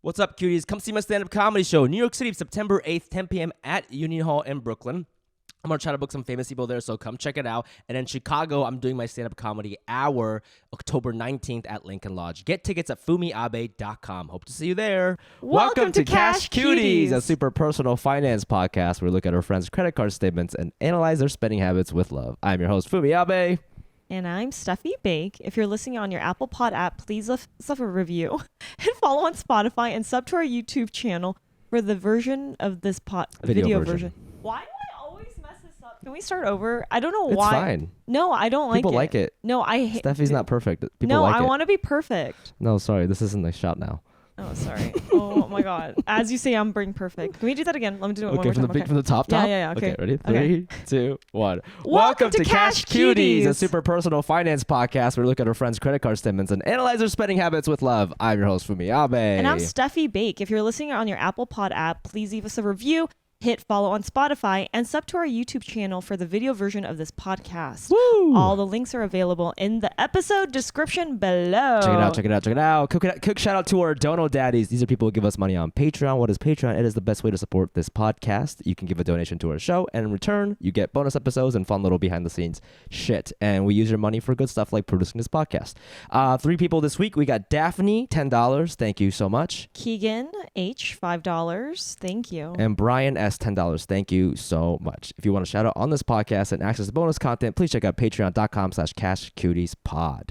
What's up, cuties? Come see my stand-up comedy show, New York City, September 8th, 10 p.m. at Union Hall in Brooklyn. I'm going to try to book some famous people there, so come check it out. And in Chicago, I'm doing my stand-up comedy hour, October 19th at Lincoln Lodge. Get tickets at fumiabe.com. Hope to see you there. Welcome to Cash Cuties, a super personal finance podcast where we look at our friends' credit card statements and analyze their spending habits with love. I'm your host, Fumi Abe. And I'm Steffie Bake. If you're listening on your Apple Pod app, please leave us a review and follow on Spotify and sub to our YouTube channel for the version of this video version. Why do I always mess this up? Can we start over? I don't know why. It's fine. No, I don't like it. People like it. No, I hate Steffie's not perfect. People no, like I it. want to be perfect. No, sorry. This isn't a shot now. Oh, sorry. Oh my God. As you say, I'm being perfect. Can we do that again? Let me do it one more time. From the top? Yeah. Okay. Ready? Okay. 3, 2, 1. Welcome to Cash Cuties, a super personal finance podcast where we look at our friends' credit card statements and analyze their spending habits with love. I'm your host, Fumi Abe. And I'm Steffie Bake. If you're listening on your Apple Pod app, please leave us a review, hit follow on Spotify, and sub to our YouTube channel for the video version of this podcast. Woo! All the links are available in the episode description below. Check it out. Quick shout out to our Dono Daddies. These are people who give us money on Patreon. What is Patreon? It is the best way to support this podcast. You can give a donation to our show, and in return, you get bonus episodes and fun little behind the scenes shit. And we use your money for good stuff like producing this podcast. 3 people this week. We got Daphne, $10. Thank you so much. Keegan H, $5. Thank you. And Brian S, $10. Thank you so much. If you want to shout out on this podcast and access bonus content, please check out patreon.com/cashcutiespod.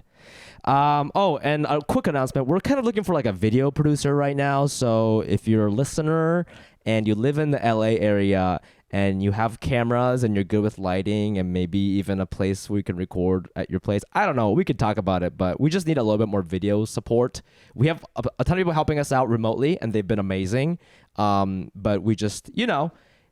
And a quick announcement. We're kind of looking for like a video producer right now. So if you're a listener and you live in the LA area and you have cameras and you're good with lighting and maybe even a place where you can record at your place, I don't know. We could talk about it, but we just need a little bit more video support. We have a ton of people helping us out remotely and they've been amazing. But we just,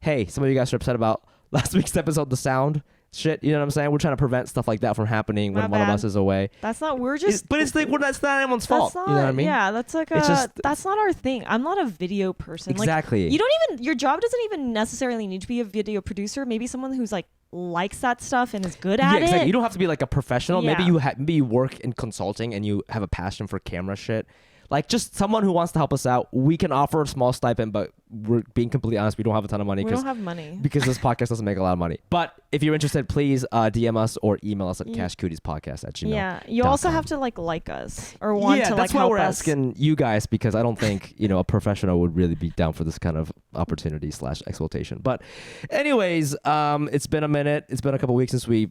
hey, some of you guys are upset about last week's episode, the sound shit. You know what I'm saying? We're trying to prevent stuff like that from happening when one of us is away. That's not, it's not anyone's fault. Not, you know what I mean? Yeah, that's like that's not our thing. I'm not a video person. Exactly. Like, your job doesn't even necessarily need to be a video producer. Maybe someone who's like likes that stuff and is good at it. Exactly. You don't have to be like a professional. Yeah. Maybe you work in consulting and you have a passion for camera shit. Like just someone who wants to help us out. We can offer a small stipend, but we're being completely honest. We don't have a ton of money. We don't have money. Because this podcast doesn't make a lot of money. But if you're interested, please DM us or email us at cashcutiespodcast@gmail.com. Yeah. You also have to like us or want to like help us. Yeah, that's why we're asking you guys because I don't think, a professional would really be down for this kind of opportunity / exploitation. But anyways, it's been a minute. It's been a couple weeks 2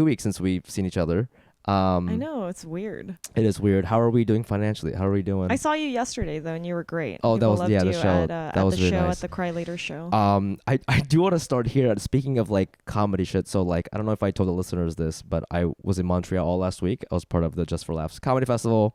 weeks since we've seen each other. I know, it's weird. It is weird. How are we doing financially? How are we doing? I saw you yesterday though, and you were great. Oh, People that was the show. That was really nice. At the Cry Later show. I do want to start here. Speaking of like comedy shit, so like I don't know if I told the listeners this, but I was in Montreal all last week. I was part of the Just for Laughs comedy festival.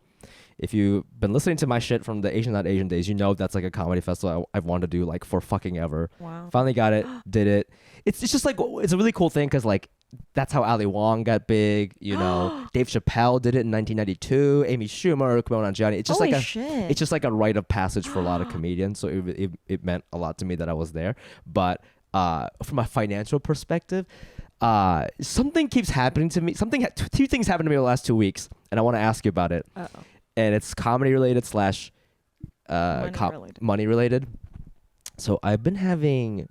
If you've been listening to my shit from the Asian Not Asian days, you know that's like a comedy festival I've wanted to do like for fucking ever. Wow. Finally got it, did it. It's just like it's a really cool thing because like that's how Ali Wong got big. Dave Chappelle did it in 1992. Amy Schumer, Kumail Nanjiani. It's just it's just like a rite of passage for a lot of comedians. So it meant a lot to me that I was there. But from a financial perspective, something keeps happening to me. Two things happened to me the last 2 weeks, and I want to ask you about it. Uh-oh. And it's comedy related / money related. So I've been having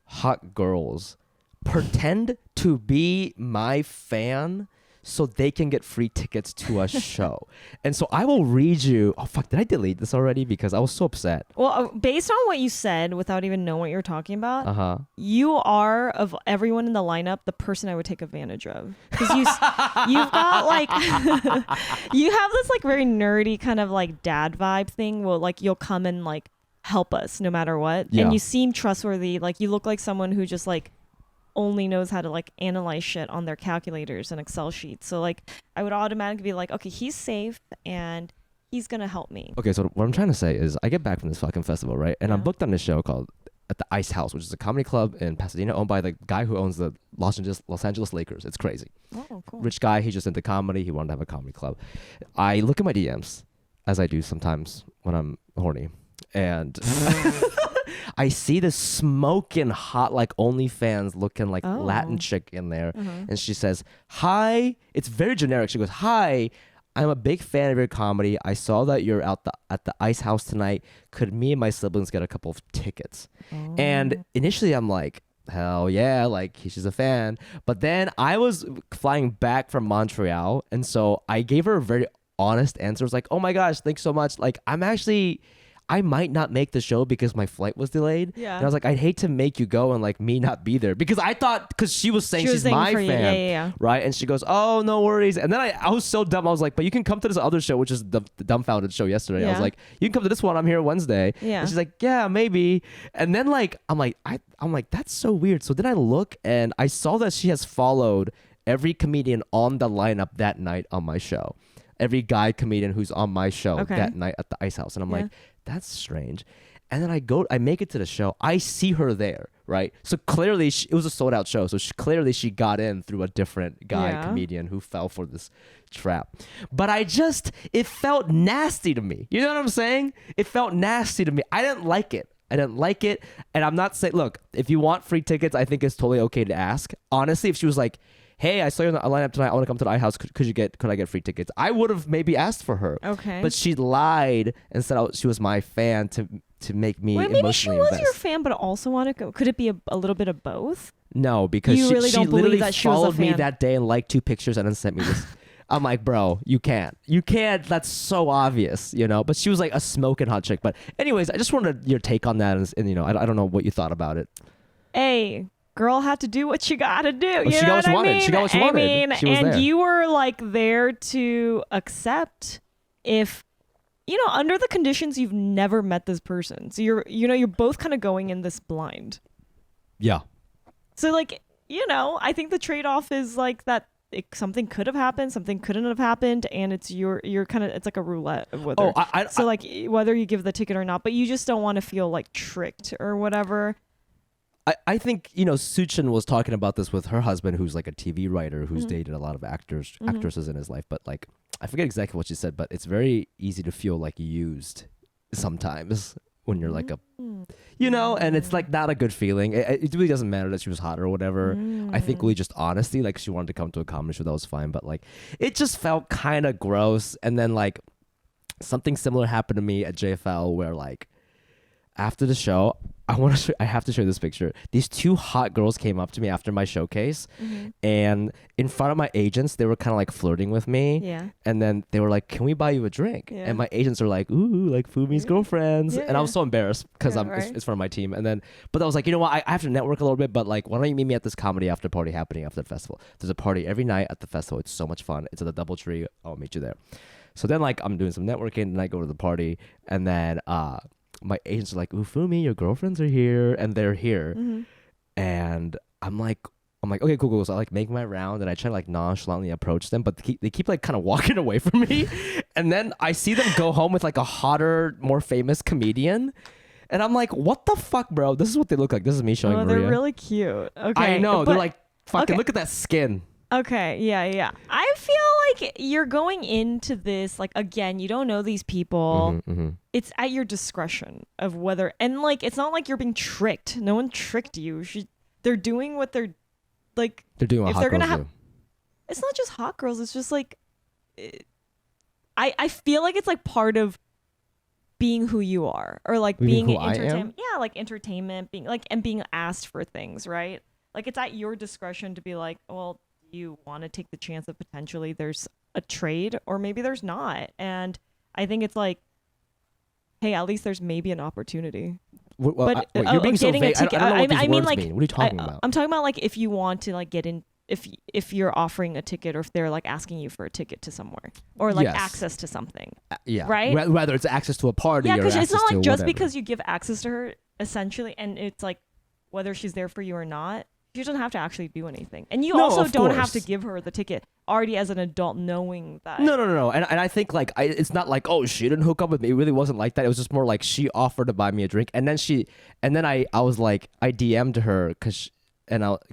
hot girls pretend to be my fan so they can get free tickets to a show. And so I will read you. Oh, fuck. Did I delete this already? Because I was so upset. Well, based on what you said, without even knowing what you're talking about, you are, of everyone in the lineup, the person I would take advantage of. Because you've got like, you have this like very nerdy kind of like dad vibe thing. Well, like you'll come and like help us no matter what. Yeah. And you seem trustworthy. Like you look like someone who just like only knows how to like analyze shit on their calculators and Excel sheets. So like I would automatically be like, okay, he's safe and he's gonna help me. Okay, so what I'm trying to say is I get back from this fucking festival, right? And I'm booked on this show called at the Ice House, which is a comedy club in Pasadena owned by the guy who owns the Los Angeles Lakers. It's crazy. Oh, cool. Rich guy, he's just into comedy. He wanted to have a comedy club. I look at my DMs, as I do sometimes when I'm horny, and I see this smoking hot, like OnlyFans looking like Latin chick in there. And she says, hi. It's very generic. She goes, hi, I'm a big fan of your comedy. I saw that you're at the Ice House tonight. Could me and my siblings get a couple of tickets? And initially I'm like, hell yeah, like she's a fan. But then I was flying back from Montreal, and so I gave her a very honest answer. I was like, oh my gosh, thanks so much. Like I might not make the show because my flight was delayed. Yeah. And I was like, I'd hate to make you go and like me not be there, because I thought, because she was saying she's my fan, yeah. right? And she goes, oh, no worries. And then I was so dumb. I was like, but you can come to this other show, which is the Dumbfounded show yesterday. I was like, you can come to this one. I'm here Wednesday. Yeah. And she's like, yeah, maybe. And then like, I'm like, that's so weird. So then I look and I saw that she has followed every comedian on the lineup that night on my show. Every guy comedian who's on my show that night at the Ice House. And I'm like, that's strange. And then I make it to the show. I see her there, right? So clearly it was a sold out show. So clearly she got in through a different guy comedian who fell for this trap. But it felt nasty to me. You know what I'm saying? It felt nasty to me. I didn't like it. And I'm not saying, look, if you want free tickets, I think it's totally okay to ask. Honestly, if she was like, hey, I saw you on the lineup tonight, I want to come to the iHouse. Could I get free tickets? I would have maybe asked for her. Okay. But she lied and said she was my fan to make me emotionally maybe she was invest. your fan, but also want to go. Could it be a little bit of both? No, because you really she don't literally believe that she was a followed me fan. that day and liked 2 pictures and then sent me this. I'm like, bro, you can't. That's so obvious, you know. But she was like a smoking hot chick. But anyways, I just wanted your take on that, and you know, I don't know what you thought about it. Hey, girl had to do what she got to do. She got what she wanted. She got what she wanted. She was and there. you were like there to accept if, you know, under the conditions you've never met this person. So you're both kind of going in this blind. Yeah. So like, you know, I think the trade-off is like that something could have happened, something couldn't have happened, and it's you're kind of, it's like a roulette of whether. So like whether you give the ticket or not, but you just don't want to feel like tricked or whatever. I think, you know, Suchin was talking about this with her husband, who's like a TV writer who's dated a lot of actresses in his life. But like, I forget exactly what she said, but it's very easy to feel like used sometimes when you're like you know, and it's like not a good feeling. It really doesn't matter that she was hot or whatever. I think we just honesty, like she wanted to come to a comedy show, that was fine. But like, it just felt kind of gross. And then like something similar happened to me at JFL where like after the show, I have to show you this picture. These 2 hot girls came up to me after my showcase, and in front of my agents, they were kind of like flirting with me. Yeah. And then they were like, "Can we buy you a drink?" Yeah. And my agents are like, "Ooh, like Fumi's girlfriends." Yeah, and I was so embarrassed because right. it's for my team. And then, but I was like, you know what? I have to network a little bit. But like, why don't you meet me at this comedy after party happening after the festival? There's a party every night at the festival. It's so much fun. It's at the DoubleTree. I'll meet you there. So then, like, I'm doing some networking, and I go to the party, and then my agents are like, "Ooh, Fumi, your girlfriends are here," and they're here, and I'm like, okay, cool. So I like make my round, and I try to like nonchalantly approach them, but they keep like kind of walking away from me, and then I see them go home with like a hotter, more famous comedian, and I'm like, what the fuck, bro? This is what they look like. This is me showing Maria. They're really cute. Okay, I know. They're like, fucking look at that skin. Okay, yeah. I feel like you're going into this, like, again, you don't know these people. It's at your discretion of whether, and like, it's not like you're being tricked. No one tricked you. They're doing what they're, like. They're doing what hot girls do. It's not just hot girls. It's just like, I feel like it's like part of being who you are, or like being entertainment. Yeah, like entertainment, being like, and being asked for things, right? Like, it's at your discretion to be like, well, you want to take the chance that potentially there's a trade, or maybe there's not. And I think it's like, hey, at least there's maybe an opportunity. But you're being so vague. I don't know what these words mean. What are you talking about? I'm talking about like if you want to like get in, if you're offering a ticket, or if they're like asking you for a ticket to somewhere, or like access to something. Yeah. Right. Whether it's access to a party. Yeah, because it's not like just whatever. because you give access to her, essentially, and it's like whether she's there for you or not. She doesn't have to actually do anything. And you also don't have to give her the ticket already as an adult, knowing that. No. And I think like it's not like, oh, she didn't hook up with me. It really wasn't like that. It was just more like she offered to buy me a drink. And then I was like, I DM'd her because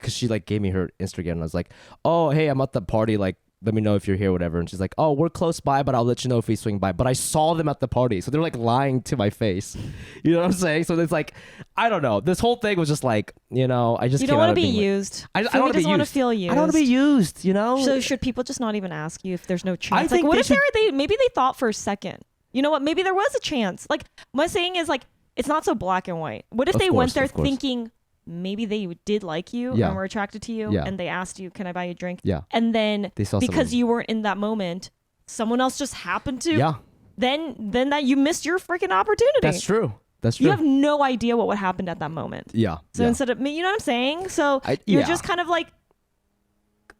she like gave me her Instagram. And I was like, oh, hey, I'm at the party. Like, let me know if you're here, whatever. And she's like, oh, we're close by, but I'll let you know if we swing by. But I saw them at the party. So they're like lying to my face. You know what I'm saying? So it's like, I don't know. This whole thing was just like, I just you don't want to be used. I don't want to be used. Want to feel used. I don't want to be used, So should people just not even ask you if there's no chance? I think what if maybe they thought for a second, you know what? Maybe there was a chance. Like my saying is like, it's not so black and white. What if they went there thinking maybe they did like you and were attracted to you and they asked you, can I buy you a drink? Yeah. And then because you weren't in that moment, someone else just happened to. Yeah. Then that you missed your freaking opportunity. That's true. That's true. You have no idea what would happen at that moment. Yeah. So instead of, you know what I'm saying? So you're just kind of like,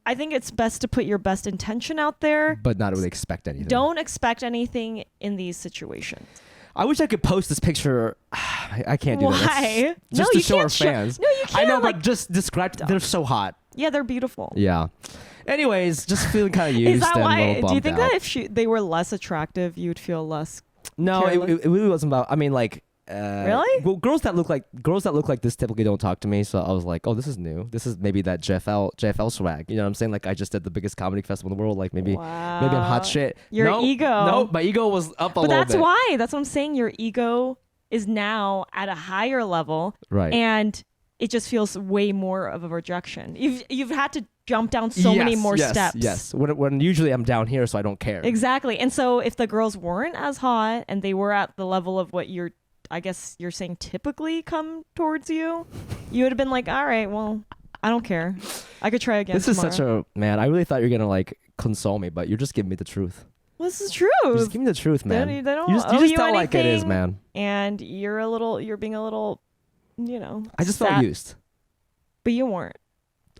I think it's best to put your best intention out there. But not really expect anything. Don't expect anything in these situations. I wish I could post this picture. I can't do that. Why? Just to show our fans. No, you can't. I know, but just describe. They're so hot. Yeah, they're beautiful. Yeah. Anyways, just feeling kind of used. Is that and why? A little do you think out. that if they were less attractive, you'd feel less? No, it really wasn't about. I mean, like. Really? Well, girls that look like this typically don't talk to me. So I was like, oh, this is new. This is maybe that JFL swag. You know what I'm saying? Like I just did the biggest comedy festival in the world. Like maybe I'm hot shit. Your ego. No, my ego was up a little bit. But that's why. That's what I'm saying. Your ego is now at a higher level. Right. And it just feels way more of a rejection. You've had to jump down so many more steps. Yes. When usually I'm down here, so I don't care. Exactly. And so if the girls weren't as hot and they were at the level of what I guess you're saying typically come towards you, you would have been like, all right, well, I don't care. I could try again. This is such a man. I really thought you were gonna like console me, but you're just giving me the truth. Well, this is true. Just give me the truth, man. They don't you just tell like it is, man. And you're being a little, I just felt used. But you weren't.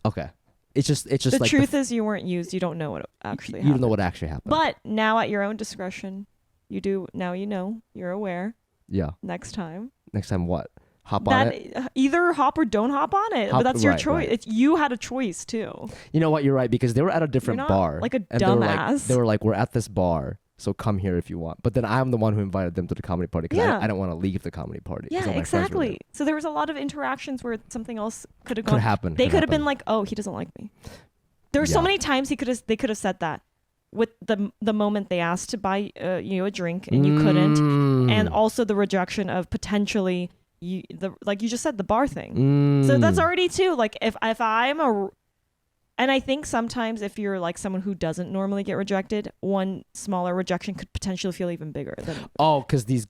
Okay. It's just the like truth is you weren't used. You don't know what actually happened. You don't know what actually happened. But now at your own discretion, you do. Now you know. You're aware. Yeah. Next time what? Hop on it? Either hop or don't hop on it. But that's your choice. Right. You had a choice too. You know what? You're right, because they were at a different bar. Like a dumbass. They were like, we're at this bar, so come here if you want. But then I'm the one who invited them to the comedy party because I don't want to leave the comedy party. Yeah, exactly. So there was a lot of interactions where something else could have happened. They could have been like, oh, he doesn't like me. There were so many times they could have said that. With the moment they asked to buy you a drink and you couldn't, and also the rejection of potentially like you just said, the bar thing. So that's already too, like if I'm and I think sometimes if you're like someone who doesn't normally get rejected, one smaller rejection could potentially feel even bigger than because these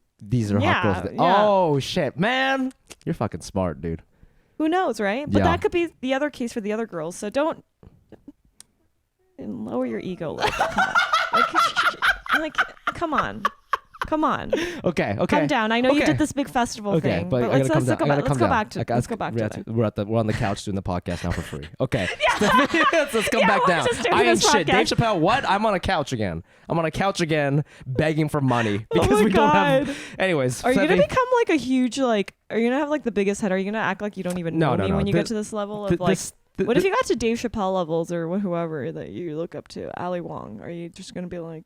are hot girls. Oh shit, man, you're fucking smart, dude. Who knows, right? But that could be the other case for the other girls. So don't lower your ego a little bit. Come on. Okay. Calm down. I know you did this big festival thing, but let's go back to it. We're on the couch doing the podcast now for free. Okay. Yeah. let's come back down. I ain't shit. Dave Chappelle, what? I'm on a couch again. Begging for money because we don't have. Anyways, are you gonna become like a huge are you gonna have like the biggest head? Are you gonna act like you don't even know me when you get to this level of like? What if you got to Dave Chappelle levels or whoever that you look up to, Ali Wong? Are you just gonna be like?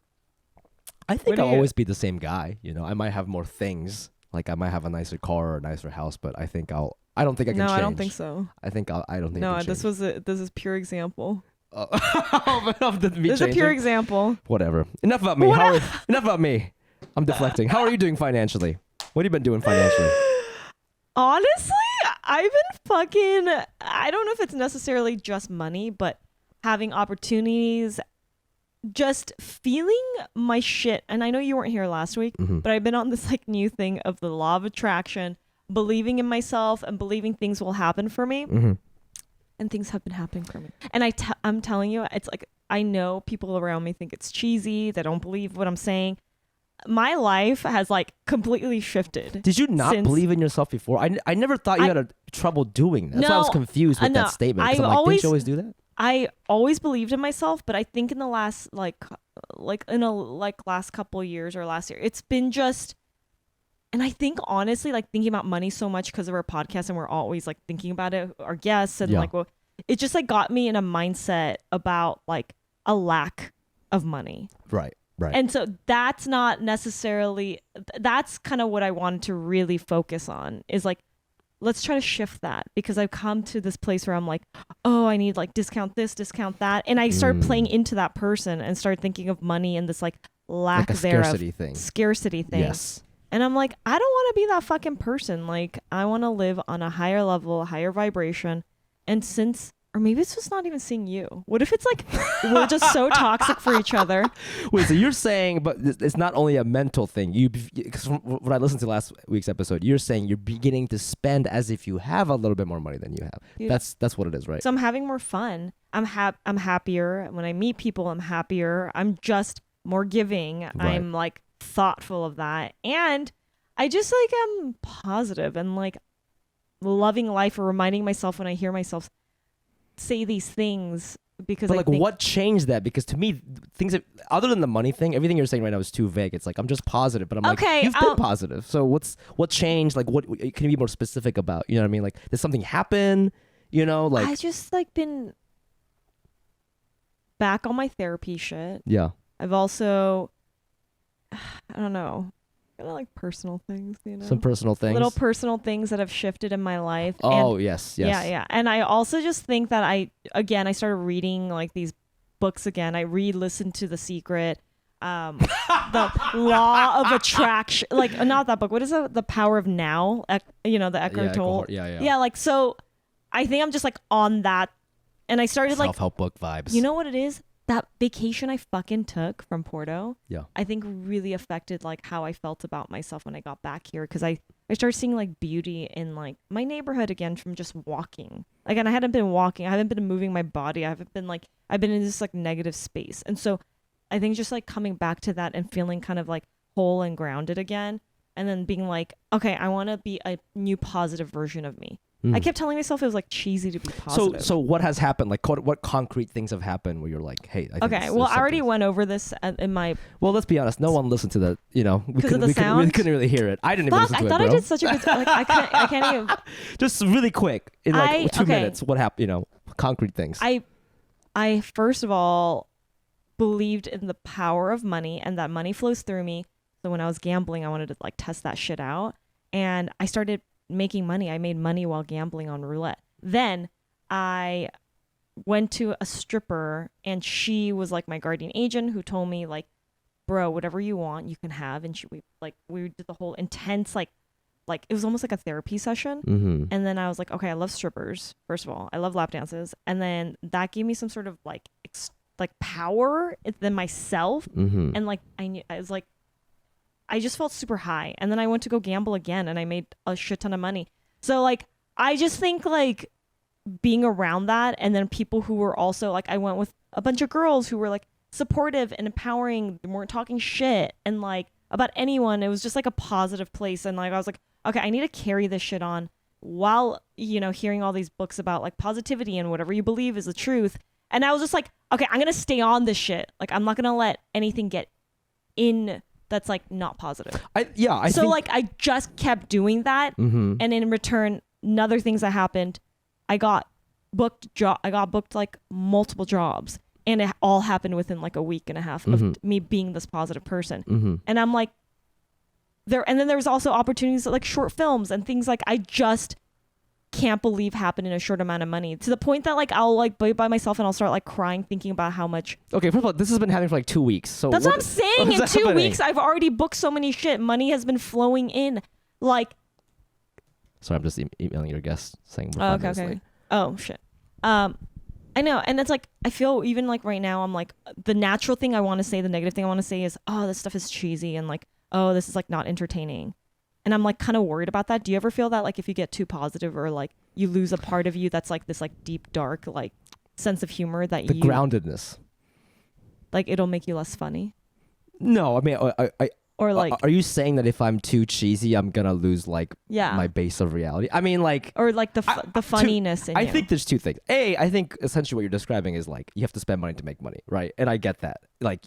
I think I'll always be the same guy. I might have more things. Like I might have a nicer car or a nicer house, but I don't think I can change. No, I don't think so. I don't think. No, this is pure example. This is a pure example. Whatever. Enough about me. Enough about me. I'm deflecting. How are you doing financially? What have you been doing financially? Honestly, I've been fucking, I don't know if it's necessarily just money, but having opportunities, just feeling my shit. And I know you weren't here last week, but I've been on this like new thing of the law of attraction, believing in myself and believing things will happen for me. And things have been happening for me. And I'm telling you, it's like, I know people around me think it's cheesy. They don't believe what I'm saying. My life has like completely shifted. Did you not believe in yourself before? I never thought you had trouble doing that. That's why I was confused with that statement. I'm like, didn't you always do that? I always believed in myself, but I think in the last last couple of years or last year, it's been just, and I think honestly, like thinking about money so much because of our podcast and we're always like thinking about it, our guests and it just like got me in a mindset about like a lack of money. Right. And so that's not necessarily, that's kind of what I wanted to really focus on is like, let's try to shift that, because I've come to this place where I'm like, oh, I need like discount this, discount that. And I started playing into that person and started thinking of money and this like lack like a thereof. Scarcity thing. Yes. And I'm like, I don't want to be that fucking person. Like, I want to live on a higher level, higher vibration. And since, or maybe it's just not even seeing you. What if it's like, we're just so toxic for each other? Wait, so you're saying, but it's not only a mental thing. Because from what I listened to last week's episode, you're saying you're beginning to spend as if you have a little bit more money than you have. Dude, that's what it is, right? So I'm having more fun. I'm happier. When I meet people, I'm happier. I'm just more giving. Right. I'm like thoughtful of that. And I just like am positive and like loving life, or reminding myself when I hear myself say these things, because but what changed that? Because to me, things that, other than the money thing, everything you're saying right now is too vague. It's like, I'm just positive, but I'm like, you've been positive. So what changed? Like, what can you be more specific about? You know what I mean? Like, did something happen? You know, like I just like been back on my therapy shit. Yeah. I've also, I don't know, kind of like personal things, you know? Some personal things. Little personal things that have shifted in my life. Oh, and, yes. Yeah. And I also just think that I started reading like these books again. I re-listened to The Secret, the Law of Attraction, like not that book. What is it? The Power of Now? The Eckhart Tolle. Yeah. Like, so I think I'm just like on that. And I started like self-help book vibes. You know what it is? That vacation I fucking took from Porto, yeah, I think really affected like how I felt about myself when I got back here, because I started seeing like beauty in like my neighborhood again from just walking. Like, and I hadn't been walking, I haven't been moving my body, I've been in this like negative space. And so I think just like coming back to that and feeling kind of like whole and grounded again, and then being like, okay, I want to be a new positive version of me. I kept telling myself it was like cheesy to be positive. So what has happened? Like, what concrete things have happened where you're like, hey, I think well, I already went over this in my. Well, let's be honest. No one listened to that. You know, we couldn't really hear it. I didn't even listen to it. I thought I did such a good. Like, I can't even. Just really quick in like 2 minutes. What happened? You know, concrete things. I first of all believed in the power of money and that money flows through me. So when I was gambling, I wanted to like test that shit out, and I started making money. I made money while gambling on roulette. Then I went to a stripper, and she was like my guardian agent, who told me like, bro, whatever you want you can have. And we did the whole intense like it was almost like a therapy session. Mm-hmm. And then I was like, okay, I love strippers, first of all. I love lap dances. And then that gave me some sort of like power than myself. Mm-hmm. And like I was like, I just felt super high. And then I went to go gamble again, and I made a shit ton of money. So like, I just think like being around that, and then people who were also like, I went with a bunch of girls who were like supportive and empowering, they weren't talking shit and like about anyone. It was just like a positive place. And like, I was like, okay, I need to carry this shit on while, you know, hearing all these books about like positivity and whatever you believe is the truth. And I was just like, okay, I'm going to stay on this shit. Like, I'm not going to let anything get in that's like not positive. I just kept doing that. Mm-hmm. And in return, other things that happened, I got booked like multiple jobs, and it all happened within like a week and a half of me being this positive person. Mm-hmm. And I'm like and then there was also opportunities like short films and things like I just can't believe happened in a short amount of money, to the point that like I'll like be by myself and I'll start like crying thinking about how much. Okay, first of all, this has been happening for like 2 weeks. So that's what I'm saying. In 2 weeks, I've already booked so many shit. Money has been flowing in. Like, sorry, I'm just emailing your guest saying we're 5 minutes late. Oh shit. I know, and it's like I feel even like right now I'm like the natural thing I want to say, the negative thing I want to say is, oh, this stuff is cheesy, and like, oh, this is like not entertaining. And I'm like kind of worried about that. Do you ever feel that like if you get too positive, or like you lose a part of you that's like this like deep, dark like sense of humor that the groundedness, like it'll make you less funny? No, I mean, or like, are you saying that if I'm too cheesy, I'm gonna lose like my base of reality? I mean, like, or like the funniness in you. I think there's two things. I think essentially what you're describing is like you have to spend money to make money, right? And I get that. Like,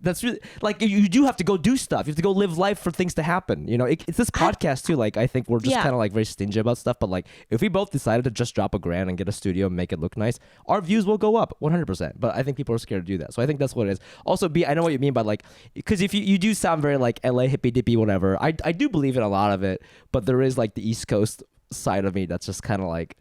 that's really like you do have to go do stuff. You have to go live life for things to happen. You know, it's this podcast too. Like, I think we're just kind of like very stingy about stuff. But like, if we both decided to just drop $1,000 and get a studio and make it look nice, our views will go up 100%. But I think people are scared to do that. So I think that's what it is. Also, I know what you mean by like, because if you do sound very like LA hippy dippy whatever. I do believe in a lot of it, but there is like the East Coast side of me that's just kind of like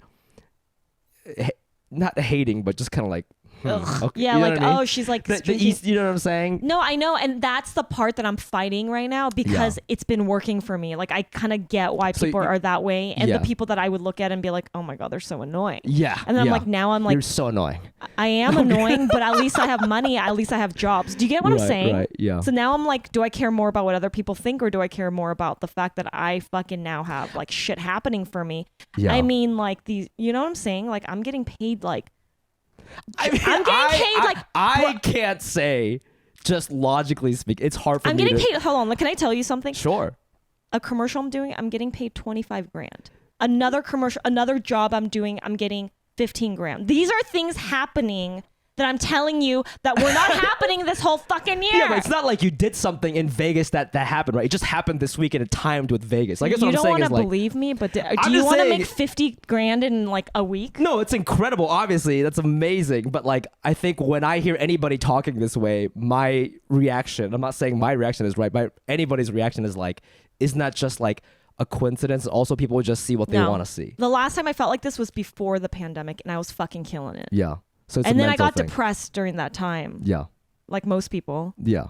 not hating, but just kind of like. Okay. Yeah, you know like, what I mean? oh, she's like the East, you know what I'm saying? No, I know, and that's the part that I'm fighting right now because it's been working for me. Like, I kind of get why people are that way, and the people that I would look at and be like, oh my god, they're so annoying. Yeah, and then I'm like, now I'm like, you're so annoying. I am annoying, but at least I have money. At least I have jobs. Do you get what I'm saying? Right. Yeah. So now I'm like, do I care more about what other people think, or do I care more about the fact that I fucking now have like shit happening for me? Yeah. I mean, like these, you know what I'm saying? Like, I'm getting paid like. I'm getting paid like I can't say, just logically speaking, it's hard for me. I'm getting paid. Hold on, can I tell you something? Sure. A commercial I'm doing, I'm getting paid 25 grand. Another commercial, another job I'm doing, I'm getting 15 grand. These are things happening that I'm telling you that were not happening this whole fucking year. Yeah, but it's not like you did something in Vegas that happened, right? It just happened this week and it timed with Vegas. Like, you don't want to believe me, but do you want to make 50 grand in like a week? No, it's incredible. Obviously, that's amazing. But like, I think when I hear anybody talking this way, my reaction, I'm not saying my reaction is right, but anybody's reaction is like, isn't that just like a coincidence? Also, people just see what they want to see. The last time I felt like this was before the pandemic and I was fucking killing it. Yeah. So it's and a then I got thing. depressed during that time. Yeah. Like most people. Yeah.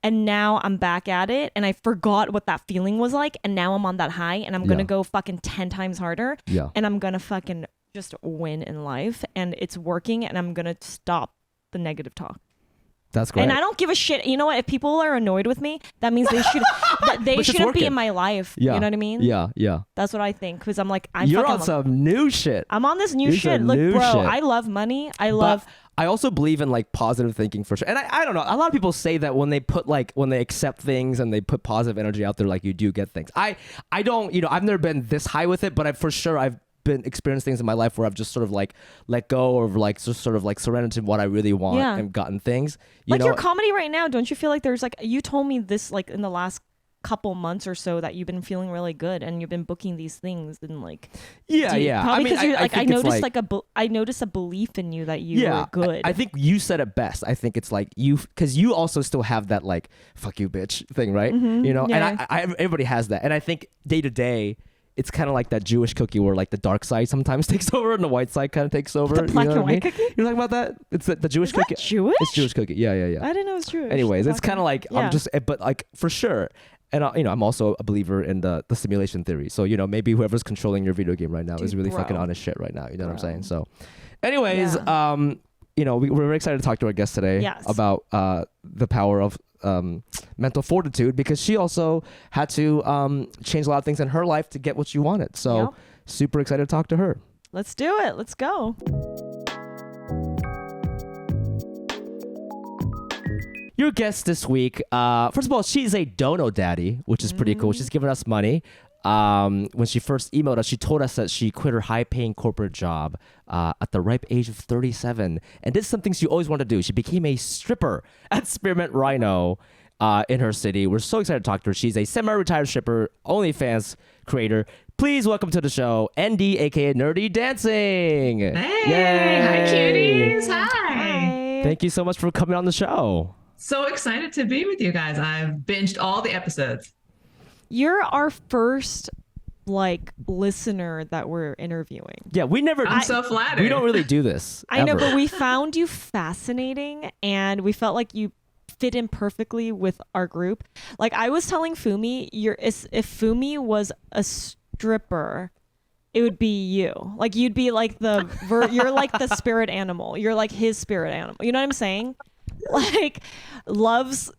And now I'm back at it and I forgot what that feeling was like. And now I'm on that high and I'm going to go fucking 10 times harder. Yeah. And I'm going to fucking just win in life. And it's working and I'm going to stop the negative talk. That's great. And I don't give a shit. You know what? If people are annoyed with me, that means they shouldn't be in my life. Yeah. You know what I mean? Yeah, yeah. That's what I think. Because I'm like, you're on some new shit. I'm on this new shit. Look, bro, I love money. I also believe in like positive thinking for sure. And I don't know. A lot of people say that when they accept things and they put positive energy out there, like you do get things. I don't, I've never been this high with it, but I've been experienced things in my life where I've just sort of like let go or like just sort of like surrendered to what I really want and gotten things. Your comedy right now, don't you feel like there's like, you told me this like in the last couple months or so that you've been feeling really good and you've been booking these things and like probably because I noticed a belief in you that you were good. I think you said it best. I think it's like because you also still have that like fuck you bitch thing, right? Mm-hmm. And everybody has that, and I think day to day it's kind of like that Jewish cookie where like the dark side sometimes takes over and the white side kind of takes over. The black and white cookie? You're talking about that? It's the Jewish cookie. Jewish? It's Jewish cookie. Yeah. I didn't know it was Jewish. Anyways, it's kind of like but like for sure. And I'm also a believer in the simulation theory. So maybe whoever's controlling your video game right now is really fucking on his shit right now. You know what I'm saying? So, anyways, we're very excited to talk to our guest today about the power of mental fortitude, because she also had to change a lot of things in her life to get what she wanted. So super excited to talk to her. Let's do it. Let's go. Your guest this week, first of all, she's a dono daddy, which is pretty cool. She's giving us money. When she first emailed us, she told us that she quit her high-paying corporate job at the ripe age of 37 and did something she always wanted to do. She became a stripper at Spearmint Rhino in her city. We're so excited to talk to her. She's a semi-retired stripper, OnlyFans creator. Please welcome to the show, ND, aka NerdyDancing. Hey, Yay. Hi, cuties. Hi. Thank you so much for coming on the show. So excited to be with you guys. I've binged all the episodes. You're our first listener that we're interviewing. Yeah, I'm so flattered. We don't really do this. I know, but we found you fascinating and we felt like you fit in perfectly with our group. Like I was telling Fumi, if Fumi was a stripper, it would be you. Like you'd be like you're like the spirit animal. You're like his spirit animal. You know what I'm saying? Like loves,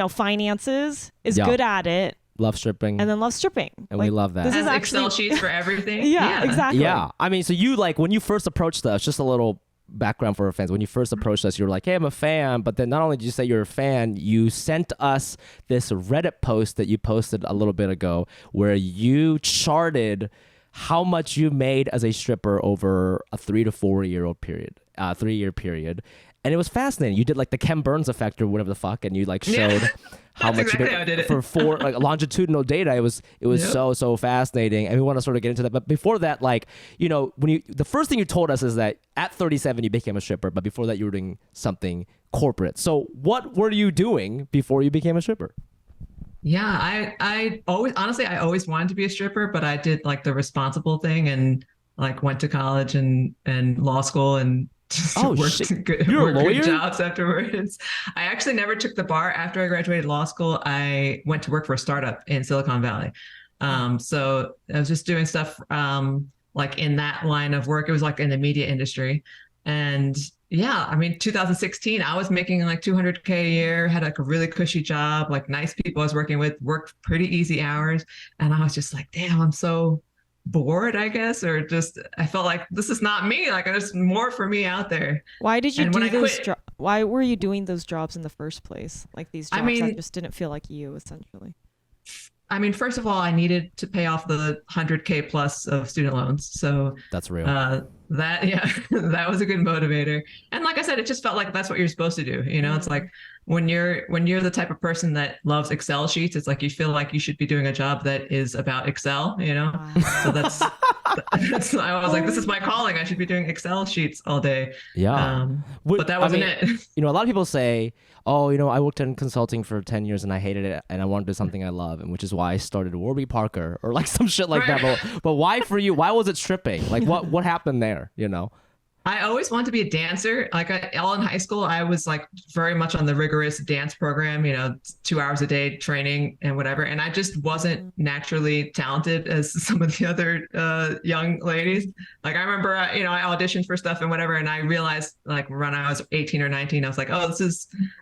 finances, is good at it. Love stripping. And then love stripping. And we love that. This is Excel sheets for everything. Yeah, exactly. Yeah. I mean, so you when you first approached us, just a little background for our fans. When you first approached us, you were like, hey, I'm a fan. But then not only did you say you're a fan, you sent us this Reddit post that you posted a little bit ago where you charted how much you made as a stripper over a 3 to 4 year period. And it was fascinating. You did like the Ken Burns effect or whatever the fuck, and you showed how much exactly how I did it. for longitudinal data. It was so fascinating, and we want to sort of get into that. But before that, the first thing you told us is that at 37 you became a stripper, but before that you were doing something corporate. So what were you doing before you became a stripper? Yeah, I always honestly I always wanted to be a stripper, but I did like the responsible thing and like went to college and law school and just Oh worked shit, you're a worked good lawyer? jobs afterwards. I actually never took the bar after I graduated law school. I went to work for a startup in Silicon Valley. So I was just doing stuff like in that line of work. It was like in the media industry. And yeah, I mean, 2016, I was making like 200K a year, had like a really cushy job, like nice people I was working with, worked pretty easy hours. And I was just like, damn, I'm so bored, I guess, or just I felt like this is not me. Like there's more for me out there. Why did you And when do I those quit, why were you doing those jobs in the first place? Like these I jobs that mean, just didn't feel like you, essentially. first of all, I needed to pay off the 100K plus of student loans. So That's real. that, yeah, that was a good motivator. And like I said, it just felt like that's what you're supposed to do. You know, it's like when you're the type of person that loves Excel sheets, it's like you feel like you should be doing a job that is about Excel, you know? Wow. So that's I was like, this is my calling. I should be doing Excel sheets all day. Yeah. But that wasn't it. You know, a lot of people say, oh, you know, I worked in consulting for 10 years and I hated it and I wanted to do something I love, and which is why I started Warby Parker or like some shit like Right. that. But why for you? Why was it stripping? Like what happened there, you know? I always wanted to be a dancer. Like all in high school, I was like very much on the rigorous dance program, you know, 2 hours a day training and whatever. And I just wasn't naturally talented as some of the other young ladies. Like I remember, you know, I auditioned for stuff and whatever. And I realized like when I was 18 or 19, I was like, oh, this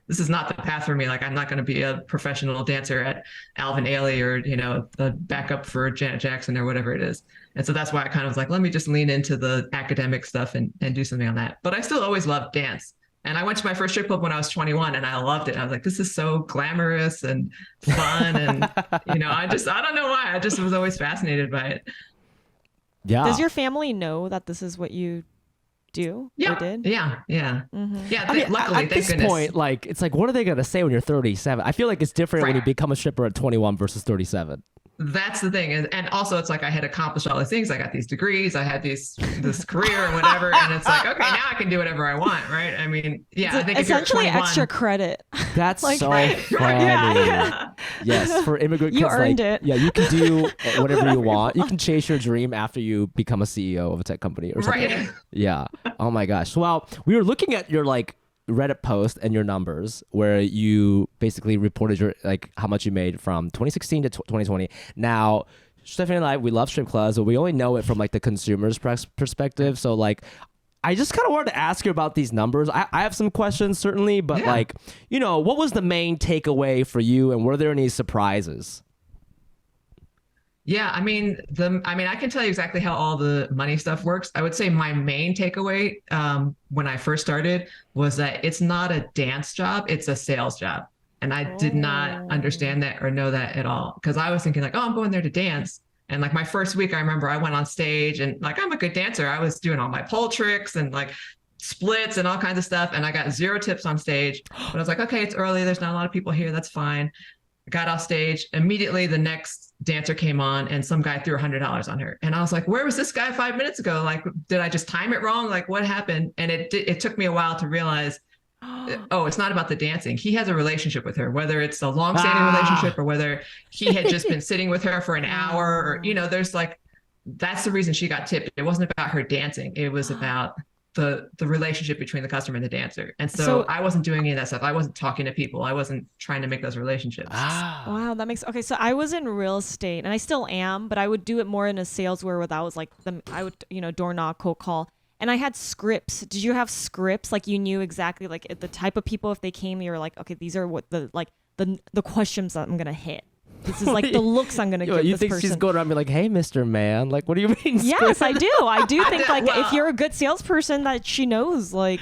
is not the path for me. Like I'm not going to be a professional dancer at Alvin Ailey or, you know, the backup for Janet Jackson or whatever it is. And so that's why I kind of was like, let me just lean into the academic stuff and do something on that. But I still always loved dance. And I went to my first strip club when I was 21 and I loved it. I was like, this is so glamorous and fun. And, you know, I don't know why. I just was always fascinated by it. Yeah. Does your family know that this is what you do Yeah. or did? Yeah. Yeah. Mm-hmm. Yeah. I mean, luckily, at thank this goodness. point, like, it's like, what are they going to say when you're 37? I feel like it's different when Right. you become a stripper at 21 versus 37. That's the thing. And also it's like I had accomplished all these things. I got these degrees, I had this career and whatever. And it's like, okay, now I can do whatever I want, right? I mean, yeah, I think if you're Essentially 21, extra credit. That's Like- so Right. funny. Yeah. Yes, for immigrant You kids, earned like, it. yeah, you can do whatever you want. You can chase your dream after you become a CEO of a tech company or something. right. Yeah. Oh my gosh. Well, we were looking at your like Reddit post and your numbers where you basically reported your like how much you made from 2016 to 2020. Now, Stephanie and I, we love strip clubs, but we only know it from like the consumer's perspective. So like, I just kind of wanted to ask you about these numbers. I have some questions certainly, but Yeah. like, you know, what was the main takeaway for you, and were there any surprises? Yeah, I mean, I can tell you exactly how all the money stuff works. I would say my main takeaway when I first started was that it's not a dance job, it's a sales job. And I did not understand that or know that at all. Because I was thinking like, oh, I'm going there to dance. And like my first week, I remember I went on stage and like, I'm a good dancer. I was doing all my pole tricks and like splits and all kinds of stuff. And I got 0 tips on stage. But I was like, okay, it's early. There's not a lot of people here. That's fine. Got off stage. Immediately, the next dancer came on and some guy threw $100 on her. And I was like, where was this guy 5 minutes ago? Like, did I just time it wrong? Like, what happened? And it took me a while to realize, oh, it's not about the dancing. He has a relationship with her, whether it's a long-standing relationship or whether he had just been sitting with her for an hour or, you know, there's like, that's the reason she got tipped. It wasn't about her dancing. It was about the relationship between the customer and the dancer. And so I wasn't doing any of that stuff. I wasn't talking to people. I wasn't trying to make those relationships. Wow, that makes okay. So I was in real estate, and I still am, but I would do it more in a sales where I was like I would door knock, cold call, and I had scripts. Did you have scripts? Like you knew exactly like the type of people if they came, you were like, okay, these are what the questions that I'm gonna hit. This is like the looks I'm gonna give You this think person. she's going around and be like, hey, Mr. Man, like, what do you mean? Yes, I do. I do think like well, if you're a good salesperson, that she knows like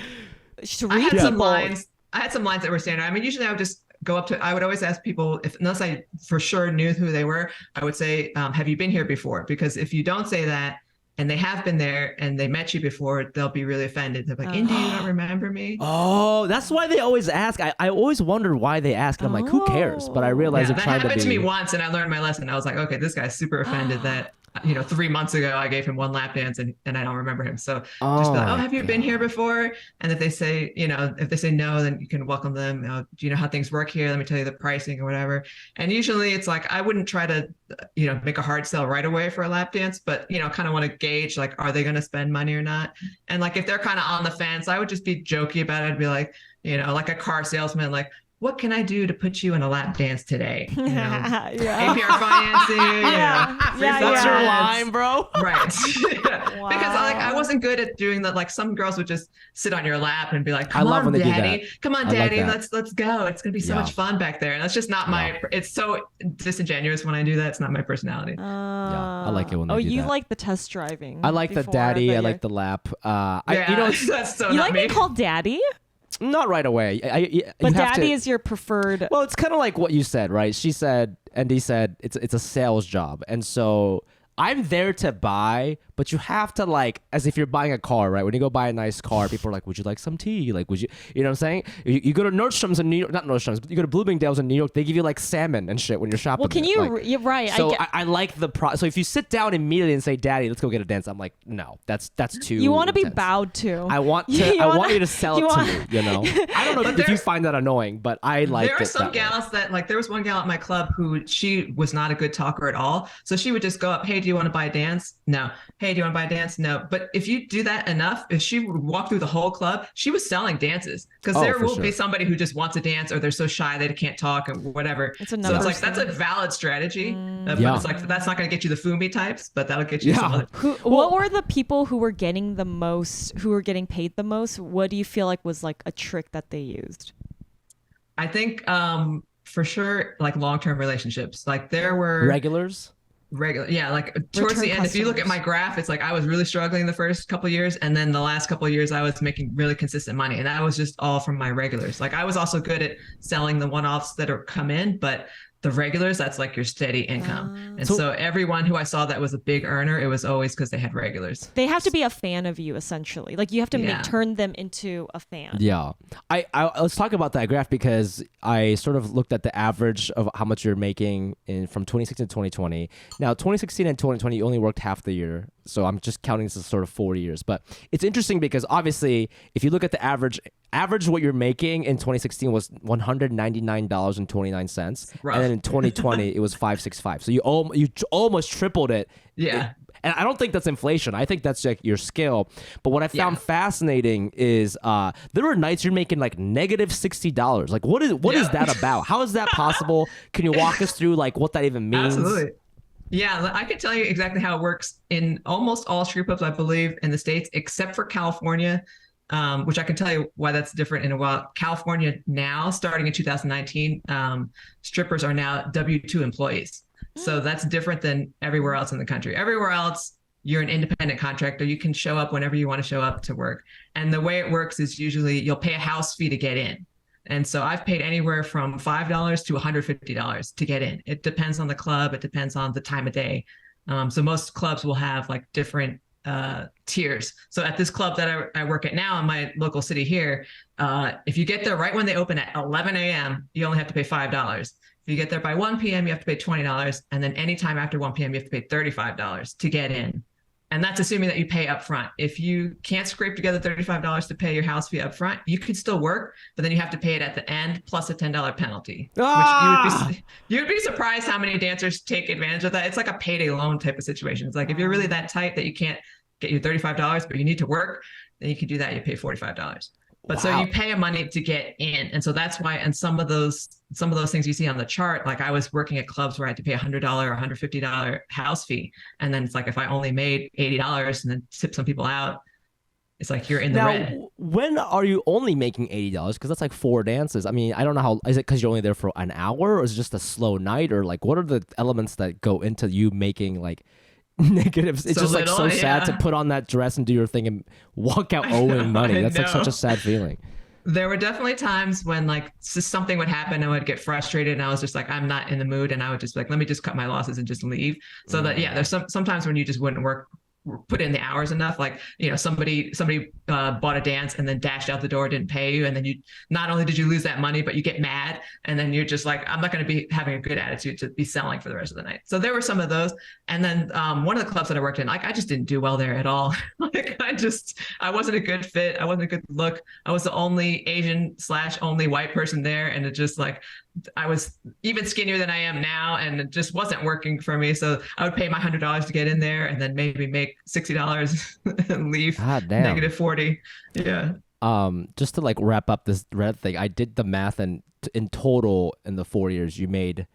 to I read had people. some lines. I had some lines that were standard. I mean, usually I would just go up to. I would always ask people unless I for sure knew who they were. I would say, "Have you been here before?" Because if you don't say that, and they have been there, and they met you before, they'll be really offended. They're like, "Indy, you don't remember me?" Oh, that's why they always ask. I always wondered why they ask. And I'm like, who cares? But I realize Yeah, they're that trying to happened be. to me once, and I learned my lesson. I was like, "Okay, this guy's super offended that you know, 3 months ago, I gave him one lap dance and I don't remember him. So just be like, oh, have you been here before? And if they say, you know, if they say no, then you can welcome them. Do you know how things work here? Let me tell you the pricing or whatever. And usually it's like, I wouldn't try to, you know, make a hard sell right away for a lap dance, but, you know, kind of want to gauge, like, are they going to spend money or not? And like, if they're kind of on the fence, I would just be jokey about it. I'd be like, you know, like a car salesman, like, what can I do to put you in a lap dance today? You know, APR financing. That's your line, bro. Right. Wow. Because I wasn't good at doing that. Like some girls would just sit on your lap and be like, "Come on, daddy. Come on, daddy. Let's go. It's gonna be so much fun back there." And that's just not my. It's so disingenuous when I do that. It's not my personality. I like it when they do you that. like the test driving. I like the daddy. I like the lap. You know, that's so you not like me. being called daddy? Not right away. But daddy is your preferred. Well, it's kind of like what you said, right? She said, Andy said, it's a sales job. And so I'm there to buy, but you have to, like, as if you're buying a car, right? When you go buy a nice car, people are like, would you like some tea? Like, would you know what I'm saying? You go to Nordstrom's in New York, not Nordstrom's, but you go to Bloomingdale's in New York, they give you like salmon and shit when you're shopping. Well, can there. you, like, you're right. So I like the so if you sit down immediately and say, daddy, let's go get a dance, I'm like, no, that's too You want to be intense. bowed to. I want you to sell it to me, you know? I don't know if you find that annoying, but I like it. There are some gals that, like, there was one gal at my club who she was not a good talker at all. So she would just go up, hey, do you want to buy a dance? No. Hey, do you want to buy a dance? No. But if you do that enough, if she would walk through the whole club, she was selling dances, because there will be somebody who just wants to dance, or they're so shy they can't talk or whatever. So it's like, that's a valid strategy. But it's like, that's not going to get you the Fumi types, but that'll get you some other. What were the people who were getting the most, who were getting paid the most? What do you feel like was like a trick that they used? I think for sure, like long-term relationships. Like there were regulars. Like towards the end, if you look at my graph, it's like I was really struggling the first couple of years, and then the last couple of years I was making really consistent money, and that was just all from my regulars. Like I was also good at selling the one-offs that are come in, but the regulars, that's like your steady income. And so everyone who I saw that was a big earner, it was always because they had regulars. They have to be a fan of you, essentially. Like you have to turn them into a fan. Yeah. I let's talk about that graph, because I sort of looked at the average of how much you're making from 2016 to 2020. Now, 2016 and 2020, you only worked half the year. So I'm just counting this as sort of 4 years. But it's interesting because obviously, if you look at the average what you're making in 2016 was $199.29. And then in 2020, it was $565. So you almost tripled it. Yeah. And I don't think that's inflation. I think that's like your skill. But what I found fascinating is there were nights you're making like negative $60. Like what is that about? How is that possible? Can you walk us through like what that even means? Absolutely. Yeah, I can tell you exactly how it works in almost all strip clubs, I believe, in the States, except for California, which I can tell you why that's different in a while. California now, starting in 2019, strippers are now W-2 employees. So that's different than everywhere else in the country. Everywhere else, you're an independent contractor. You can show up whenever you want to show up to work. And the way it works is usually you'll pay a house fee to get in. And so I've paid anywhere from $5 to $150 to get in. It depends on the club. It depends on the time of day. So most clubs will have like different tiers. So at this club that I work at now in my local city here, if you get there right when they open at 11 a.m., you only have to pay $5. If you get there by 1 p.m., you have to pay $20. And then anytime after 1 p.m., you have to pay $35 to get in. And that's assuming that you pay up front. If you can't scrape together $35 to pay your house fee up front, you could still work, but then you have to pay it at the end plus a $10 penalty. Which you would be surprised how many dancers take advantage of that. It's like a payday loan type of situation. It's like if you're really that tight that you can't get your $35, but you need to work, then you can do that. You pay $45. But so you pay a money to get in. And so that's why, and some of those things you see on the chart, like I was working at clubs where I had to pay $100 or $150 house fee. And then it's like, if I only made $80 and then tip some people out, it's like you're in the red. When are you only making $80? Because that's like 4 dances. I mean, I don't know how, is it because you're only there for an hour, or is it just a slow night, or like what are the elements that go into you making like negatives? It's just like so sad to put on that dress and do your thing and walk out owing money. That's like such a sad feeling. There were definitely times when like something would happen, I would get frustrated, and I was just like, I'm not in the mood, and I would just be like, let me just cut my losses and just leave. So that there's sometimes when you just wouldn't work put in the hours enough. Like, somebody bought a dance and then dashed out the door, didn't pay you, and then you not only did you lose that money, but you get mad, and then you're just like, I'm not going to be having a good attitude to be selling for the rest of the night. So there were some of those, and then one of the clubs that I worked in, like I just didn't do well there at all. Like I wasn't a good fit. I wasn't a good look. I was the only Asian / only white person there, and it just like I was even skinnier than I am now, and it just wasn't working for me. So I would pay my $100 to get in there, and then maybe make $60 and leave -40. Yeah. Just to like wrap up this red thing, I did the math, and in total in the 4 years, you made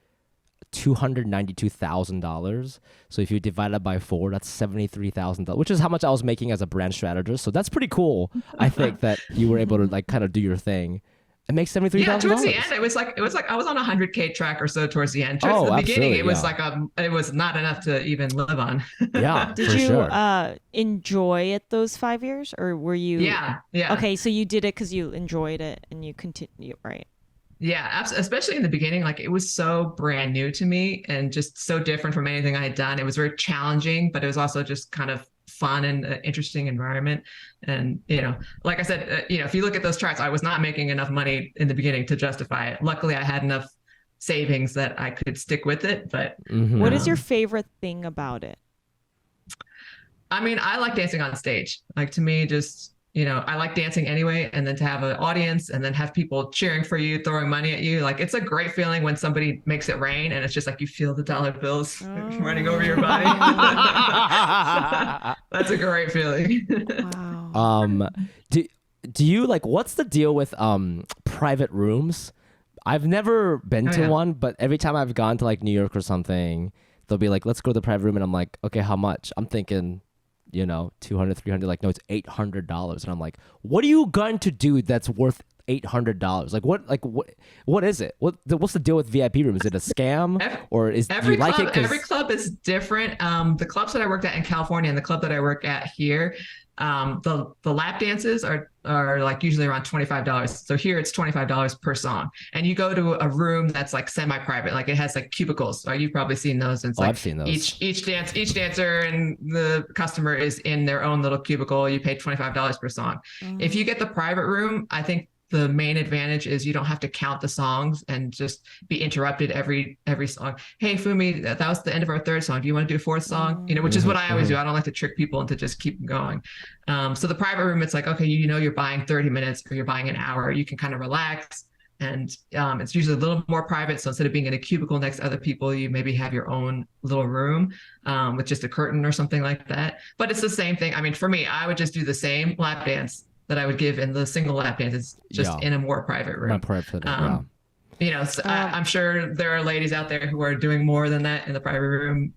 $292,000. So if you divide it by 4, that's $73,000, which is how much I was making as a brand strategist. So that's pretty cool. I think that you were able to like kind of do your thing. It makes $73,000. Yeah, towards the end, it was like I was on a 100K track or so towards the end. Towards the beginning, it was like it was not enough to even live on. Yeah, did you enjoy it those 5 years, or were you? Yeah. Okay, so you did it because you enjoyed it and you continue, right? Yeah, especially in the beginning, like it was so brand new to me and just so different from anything I had done. It was very challenging, but it was also just kind of fun and interesting environment. And, like I said, if you look at those charts, I was not making enough money in the beginning to justify it. Luckily, I had enough savings that I could stick with it. But what is your favorite thing about it? I mean, I like dancing on stage. Like to me, just I like dancing anyway, and then to have an audience and then have people cheering for you, throwing money at you. Like it's a great feeling when somebody makes it rain and it's just like you feel the dollar bills running over your body. That's a great feeling. Wow. Do you like, what's the deal with private rooms? I've never been to one, but every time I've gone to like New York or something, they'll be like, let's go to the private room, and I'm like, okay, how much? I'm thinking, $200, $300, like, no, it's $800. And I'm like, what are you going to do that's worth $800? What is it? What's the deal with VIP room? Is it a scam, or do you like it? Every club is different. The clubs that I worked at in California and the club that I work at here, the lap dances are like usually around $25. So here it's $25 per song, and you go to a room that's like semi-private, like it has like cubicles. So you've probably seen those. And it's like I've seen those. Each dancer and the customer is in their own little cubicle. You pay $25 per song. If you get the private room, I think the main advantage is you don't have to count the songs and just be interrupted every song. Hey, Fumi, that was the end of our third song. Do you want to do a fourth song? Which is what I always do. I don't like to trick people into just keep going. So the private room, it's like, okay, you're buying 30 minutes or you're buying an hour. You can kind of relax. And it's usually a little more private. So instead of being in a cubicle next to other people, you maybe have your own little room with just a curtain or something like that. But it's the same thing. I mean, for me, I would just do the same lap dance that I would give in the single lap dance. It's just in a more private room. I'm sure there are ladies out there who are doing more than that in the private room.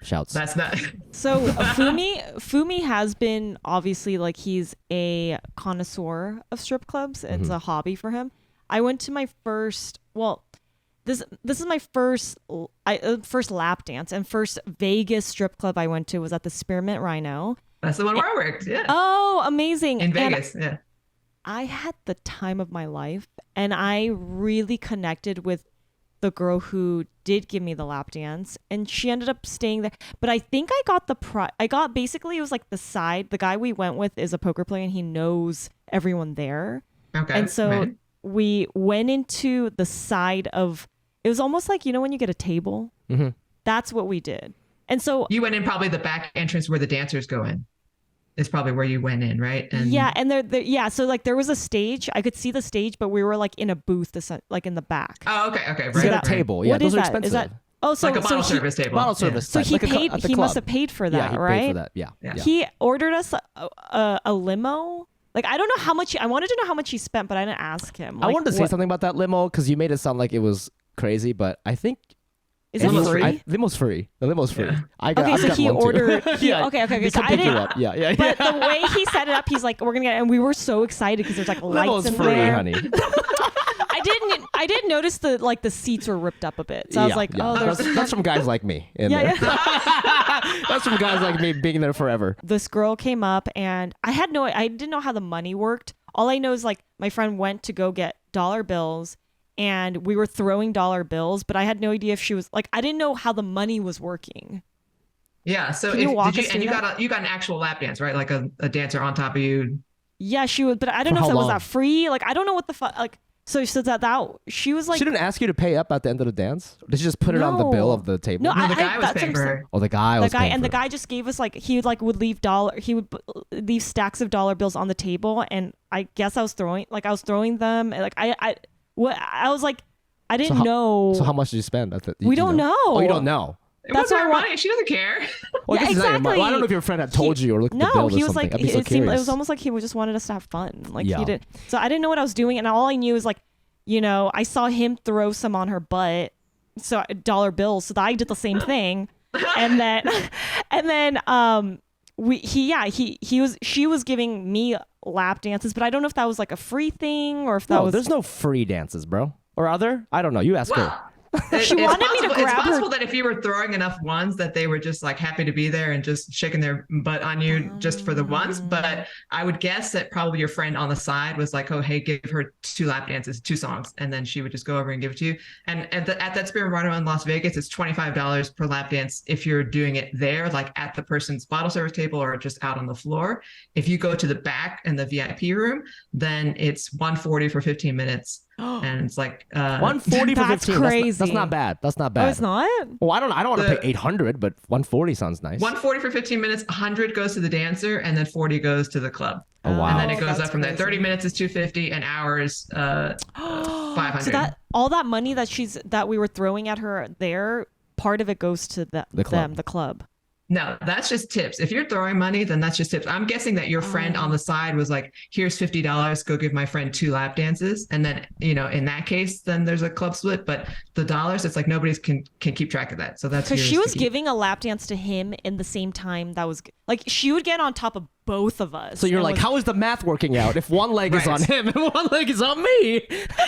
Shouts. That's not. So Fumi has been, obviously, like, he's a connoisseur of strip clubs. It's a hobby for him. I went to my first, this is my first lap dance, and first Vegas strip club I went to was at the Spearmint Rhino. That's the one where I worked. Yeah. Oh, amazing. In Vegas. Yeah. I had the time of my life, and I really connected with the girl who did give me the lap dance, and she ended up staying there. But I think I got basically, it was like the guy we went with is a poker player, and he knows everyone there. Okay. And so we went into the side of, it was almost like, when you get a table, that's what we did. And so you went in probably the back entrance where the dancers go in. It's probably where you went in, right? And so like there was a stage. I could see the stage, but we were like in a booth, like in the back. Oh, okay, right. So a table, yeah, those are expensive. Is that? Oh, so like a bottle service table. Bottle service. So he paid. He must have paid for that, right? Paid for that. Yeah. He ordered us a limo. Like, I don't know how much. I wanted to know how much he spent, but I didn't ask him. I wanted to say something about that limo because you made it sound like it was crazy, but I think. Is it free? Limo's free. The limo's free. Yeah. So he ordered. Okay. So I didn't. Yeah. But the way he set it up, he's like, "We're gonna get," and we were so excited because there's like lights in free, there. Honey. I didn't notice the seats were ripped up a bit. So I was like, that's from guys like me. That's from guys like me being there forever. This girl came up, and I didn't know how the money worked. All I know is like my friend went to go get dollar bills, and we were throwing dollar bills, but I had no idea if she was like, I didn't know how the money was working. Yeah. So Can you walk us and through you that? got an actual lap dance, right? Like a dancer on top of you. Yeah, she would, but I don't know For if how that was long? that free. Like, I don't know what the fuck. Like, so that she was like, She didn't ask you to pay up at the end of the dance? Or did she just put it on the bill of the table? No, No, the guy was that's paying what for I'm saying. her. Oh, the guy was paying And for the it. guy just gave us like would leave leave stacks of dollar bills on the table, and I guess I was throwing them, and like I was like, I didn't know. So how much did you spend? We don't know. Oh, you don't know. It That's wasn't why her I want- money. She doesn't care. Well, I Yeah, guess it's not your money. exactly. Well, I don't know if your friend had told you or looked at the No, bill he or was something. like, I'd be so it curious. was almost like he just wanted us to have fun. Like Yeah. he did. So I didn't know what I was doing, and all I knew is like, I saw him throw some on her butt, so dollar bills. So I did the same thing, and then she was giving me lap dances, but I don't know if that was like a free thing or if that No, was. there's no free dances, bro. Or are there? I don't know. You ask her. Well, it's wanted me to possible, grab it's her- possible that if you were throwing enough ones that they were just like happy to be there and just shaking their butt on you just for the ones. But I would guess that probably your friend on the side was like, oh, hey, give her 2 lap dances, 2 songs. And then she would just go over and give it to you. And at that Spirit Rhino in Las Vegas, it's $25 per lap dance if you're doing it there, like at the person's bottle service table or just out on the floor. If you go to the back in the VIP room, then it's $140 for 15 minutes. And it's like 140 for That's 15. crazy. That's not bad. That's not bad. Oh, it's not. Well, I don't want to pay 800, but 140 sounds nice. 140 for 15 minutes, 100 goes to the dancer, and then 40 goes to the club. Oh, wow. And then it goes That's up from there. crazy. 30 minutes is 250, an hour is 500. So that all that money that we were throwing at her there, part of it goes to the club. No, that's just tips. If you're throwing money, then that's just tips. I'm guessing that your friend on the side was like, here's $50, go give my friend 2 lap dances. And then, in that case, then there's a club split. But the dollars, it's like nobody's can keep track of that. So that's Because yours she to was keep. giving a lap dance to him in the same time that was like she would get on top of both of us. So you're and like, how is the math working out if one leg is Right. on him and one leg is on me?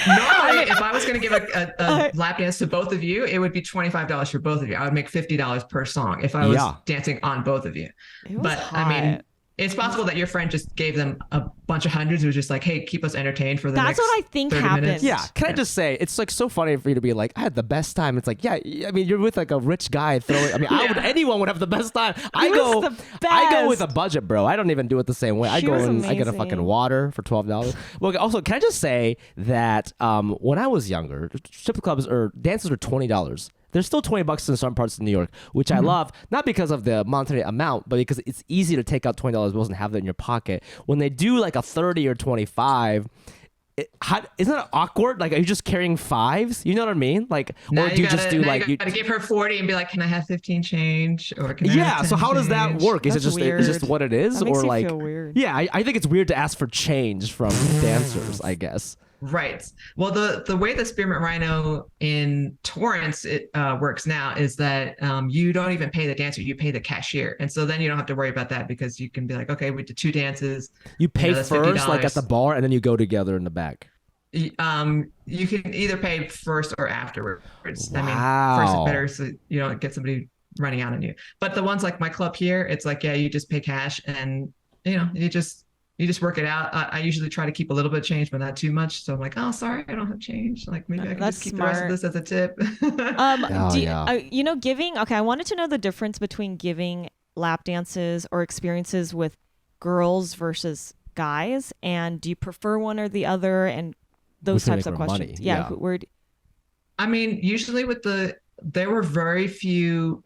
Normally, if I was going to give a lap dance to both of you, it would be $25 for both of you. I would make $50 per song if I was dancing on both of you. It was But hot. I mean, it's possible that your friend just gave them a bunch of hundreds. It was just like, hey, keep us entertained for the That's next what I think 30 happened. minutes. Yeah. Can I just say, it's like so funny for you to be like, I had the best time. It's like, yeah, I mean, you're with like a rich guy throwing. I mean, anyone would have the best time. I go with a budget, bro. I don't even do it the same way. I She go was and I get a amazing. fucking water for $12. Well, also, can I just say that when I was younger, strip clubs or dances were $20. There's still $20 in some parts of New York, which I love, not because of the monetary amount, but because it's easy to take out $20 bills and have that in your pocket. When they do like a 30 or 25, isn't it awkward? Like, are you just carrying fives? You know what I mean? Like, Now or do you just do like you gotta give her 40 and be like, can I have 15 change? Or can I yeah. have So 10 how does that change? work? Is That's it just weird. what it is, That makes or me like feel weird. yeah? I think it's weird to ask for change from dancers. I guess. Right. Well, the way that Spearmint Rhino in Torrance it works now is that you don't even pay the dancer, you pay the cashier, and so then you don't have to worry about that because you can be like, okay, we did 2 dances. You pay that's first, like $50. at the bar, and then you go together in the back. You can either pay first or afterwards. I Wow. mean, first is better so you don't get somebody running out on you. But the ones like my club here, it's like, yeah, you just pay cash and you just work it out. I usually try to keep a little bit of change, but not too much. So I'm like, oh, sorry, I don't have change. Like maybe I can That's just keep the rest of smart. this as a tip. Giving. Okay, I wanted to know the difference between giving lap dances or experiences with girls versus guys, and do you prefer one or the other, and those Who's gonna types of make more questions. money? Yeah, Yeah. I mean, usually there were very few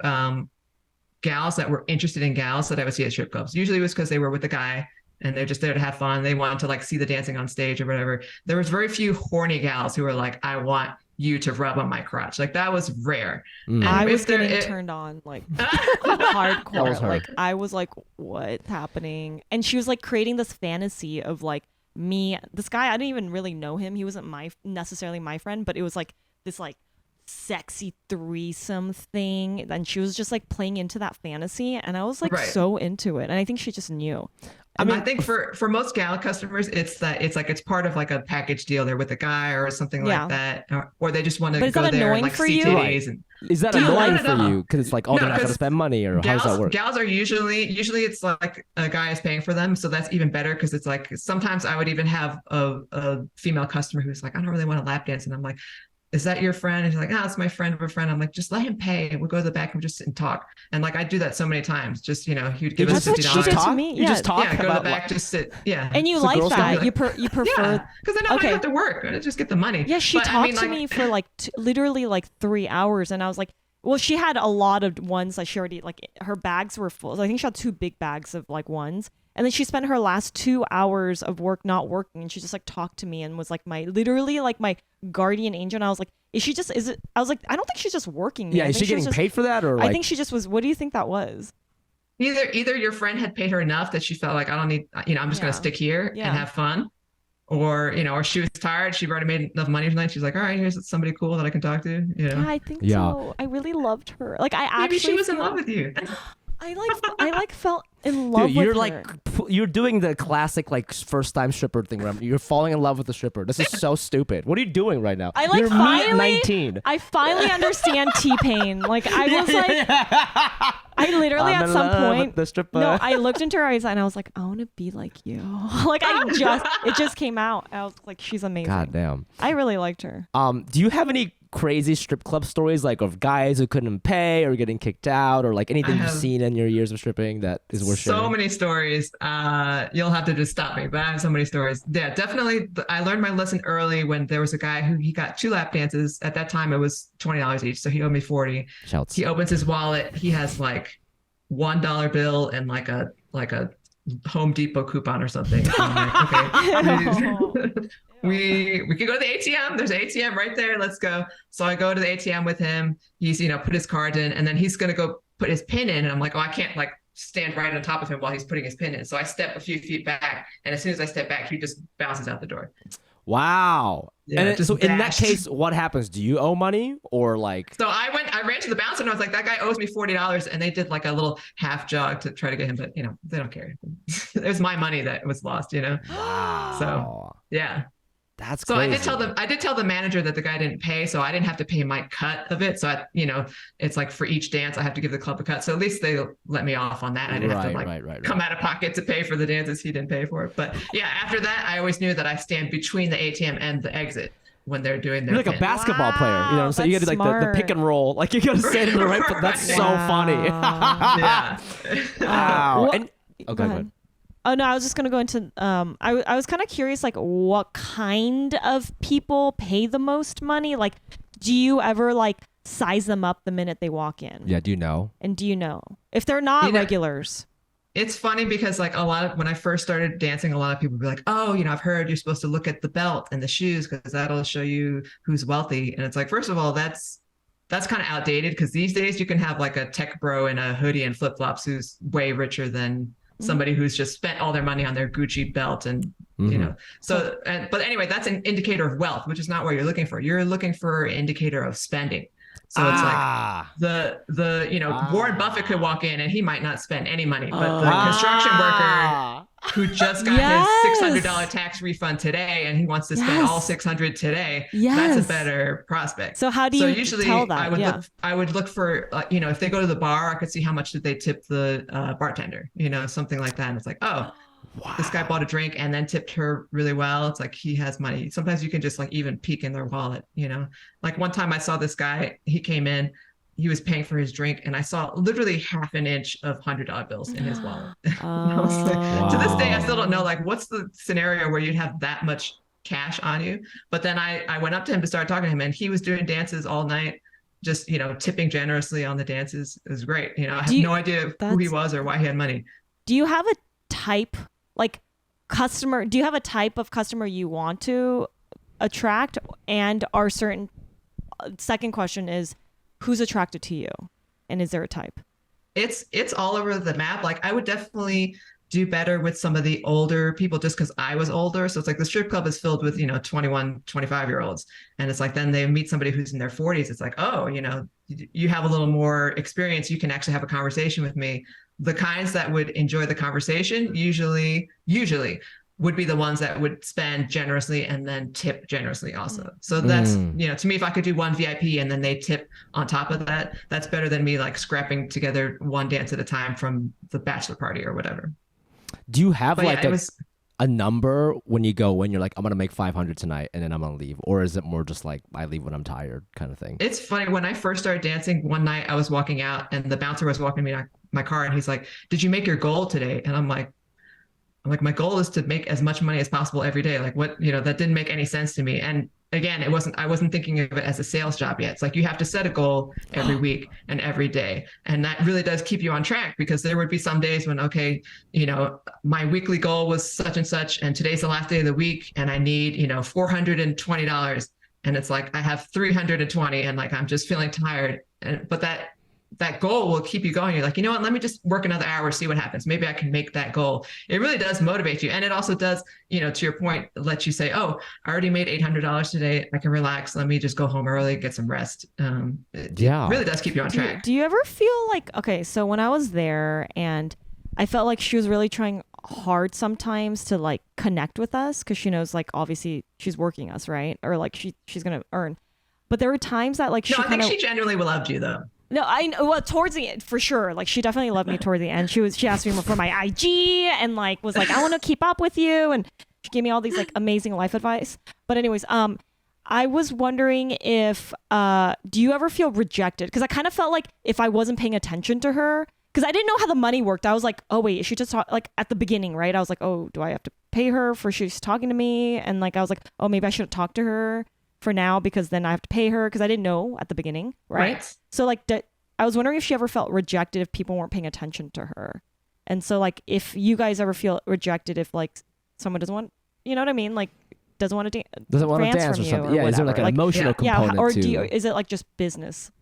gals that were interested in gals that I would see at strip clubs. Usually it was because they were with a guy and they're just there to have fun. They wanted to like see the dancing on stage or whatever. There was very few horny gals who were like, I want you to rub on my crotch. Like that was rare. And I was if there- getting it- turned on like That hardcore. was her. Like I was like, what's happening? And she was like creating this fantasy of like me. This guy, I didn't even really know him. He wasn't necessarily my friend, but it was like this like sexy threesome thing. And she was just like playing into that fantasy, and I was like Right. so into it. And I think she just knew. I think for most gal customers, it's part of like a package deal. They're with a guy or something Yeah. like that, or they just want But to is go that there and annoying like for see you? titties. And Is that Do you annoying like- for you? Because it's like, oh, No, they're not going to 'cause spend money, or how does that work? Gals are usually it's like a guy is paying for them, so that's even better because it's like sometimes I would even have a female customer who's like, I don't really want to lap dance, and I'm like, is that your friend? And she's like, oh, it's my friend of a friend. I'm like, just let him pay. And we'll go to the back and just sit and talk. And like, I do that so many times. Just, he would give us $50. That's what she did to me. You just talk Yeah, go to the about back, just sit. Yeah. And you So like girls that. can You prefer. Yeah, because then I don't have to work. I just get the money. Yeah, she talked to me for like literally like 3 hours. And I was like, well, she had a lot of ones that she already, like, her bags were full. So I think she had 2 big bags of like ones. And then she spent her last 2 hours of work not working, and she just like talked to me and was like literally like my guardian angel. And I was like, I was like, I don't think she's just working. Yeah, is she getting paid for that, or like? I think she just was. What do you think that was? Either your friend had paid her enough that she felt like, I don't need, I'm just gonna stick here and have fun, or or she was tired. She already made enough money tonight. She's like, all right, here's somebody cool that I can talk to. Yeah, I think so. I really loved her. Like maybe she was in love with you. I felt in love with you're her. like you're doing the classic like first time stripper thing where you're falling in love with the stripper. This is so stupid. What are you doing right now? You're me at 19. I finally understand T-Pain. Like I was like I literally I'm at in some love point with the stripper. No, I looked into her eyes and I was like, I want to be like you. Like it just came out. I was like, she's amazing. God damn. I really liked her. Do you have any crazy strip club stories, like of guys who couldn't pay or getting kicked out, or like anything you've seen in your years of stripping that is worth sharing? So many stories. You'll have to just stop me, but I have so many stories. Yeah, definitely. I learned my lesson early when there was a guy who he got 2 lap dances. At that time, it was $20 each, so he owed me $40. Shouts. He opens his wallet. He has like $1 bill and like a Home Depot coupon or something. I'm like, okay. We could go to the ATM. There's an ATM right there. Let's go. So I go to the ATM with him. He's, put his card in, and then he's going to go put his pin in. And I'm like, oh, I can't like stand right on top of him while he's putting his pin in. So I step a few feet back. And as soon as I step back, he just bounces out the door. Wow. Yeah, and so in that case, what happens? Do you owe money or like? So I ran to the bouncer and I was like, that guy owes me $40. And they did like a little half jog to try to get him, but they don't care. It was my money that was lost, Wow. So yeah. That's so crazy. I did tell the manager that the guy didn't pay, so I didn't have to pay my cut of it. So it's like for each dance I have to give the club a cut. So at least they let me off on that. I didn't have to come out of pocket to pay for the dances he didn't pay for. But yeah, after that I always knew that I stand between the ATM and the exit when they're doing their You're like pin. a basketball player, so you gotta do like the pick and roll, like you gotta stand in the right. That's so funny. Yeah. Wow. And go ahead. Oh no, I was just gonna go into I was kind of curious, like what kind of people pay the most money? Like, do you ever like size them up the minute they walk in? Yeah, do you know? And do you know if they're not regulars? It's funny because like when I first started dancing, a lot of people would be like, oh, I've heard you're supposed to look at the belt and the shoes because that'll show you who's wealthy. And it's like, first of all, that's kind of outdated because these days you can have like a tech bro in a hoodie and flip-flops who's way richer than somebody who's just spent all their money on their Gucci belt and so but anyway, that's an indicator of wealth, which is not what you're looking for. You're looking for an indicator of spending. So it's like the Warren Buffett could walk in and he might not spend any money, but the construction worker who just got his $600 tax refund today and he wants to spend all $600 today, that's a better prospect. So how do you usually tell that? I would look for if they go to the bar, I could see how much did they tip the bartender, something like that. And it's like, oh, wow, this guy bought a drink and then tipped her really well. It's like he has money. Sometimes you can just like even peek in their wallet, Like one time I saw this guy, he came in, he was paying for his drink and I saw literally half an inch of $100 bills in his wallet. I was like, to this day, I still don't know, like, what's the scenario where you'd have that much cash on you? But then I went up to him to start talking to him and he was doing dances all night, just, tipping generously on the dances. It was great. I have no idea who he was or why he had money. Do you have a type, like customer, do you have a type of customer you want to attract? And are certain, second question is, who's attracted to you? And is there a type? It's all over the map. Like I would definitely do better with some of the older people just because I was older. So it's like the strip club is filled with, 21, 25-year-olds. And it's like, then they meet somebody who's in their 40s. It's like, oh, you have a little more experience. You can actually have a conversation with me. The kinds that would enjoy the conversation usually would be the ones that would spend generously and then tip generously also. So that's, to me, if I could do one VIP and then they tip on top of that, that's better than me like scrapping together one dance at a time from the bachelor party or whatever. Do you have a number when you go in? You're like, I'm gonna make 500 tonight, and then I'm gonna leave, or is it more just like I leave when I'm tired, kind of thing? It's funny, when I first started dancing, one night I was walking out, and the bouncer was walking me to my car, and he's like, "Did you make your goal today?" And I'm like, my goal is to make as much money as possible every day. Like, what, that didn't make any sense to me. And again, I wasn't thinking of it as a sales job yet. It's like you have to set a goal every week and every day. And that really does keep you on track, because there would be some days when, okay, my weekly goal was such and such, and today's the last day of the week, and I need, $420. And it's like, I have 320, and like, I'm just feeling tired. But that goal will keep you going. You're like, you know what, let me just work another hour, see what happens. Maybe I can make that goal. It really does motivate you. And it also does, to your point, let you say, oh, I already made $800 today. I can relax. Let me just go home early, get some rest. It really does keep you on track. Do you ever feel like, okay, so when I was there, and I felt like she was really trying hard sometimes to like connect with us, because she knows, like, obviously she's working us, right? Or like she's going to earn. But there were times that like I think she genuinely loved you, though. No, I know. Well, towards the end, for sure. Like, she definitely loved me toward the end. She asked me for my IG, and like was like, I want to keep up with you, and she gave me all these like amazing life advice. But anyways, I was wondering if do you ever feel rejected? Because I kind of felt like if I wasn't paying attention to her, because I didn't know how the money worked. I was like, oh wait, is she just like at the beginning, right? I was like, oh, do I have to pay her for she's talking to me? And like I was like, oh, maybe I should talk to her for now, because then I have to pay her, because I didn't know at the beginning, right? So like I was wondering if she ever felt rejected if people weren't paying attention to her. And so like if you guys ever feel rejected if like someone doesn't want, you know what I mean, like doesn't want to dance or something. Yeah, is there like an emotional component or to is it like just business?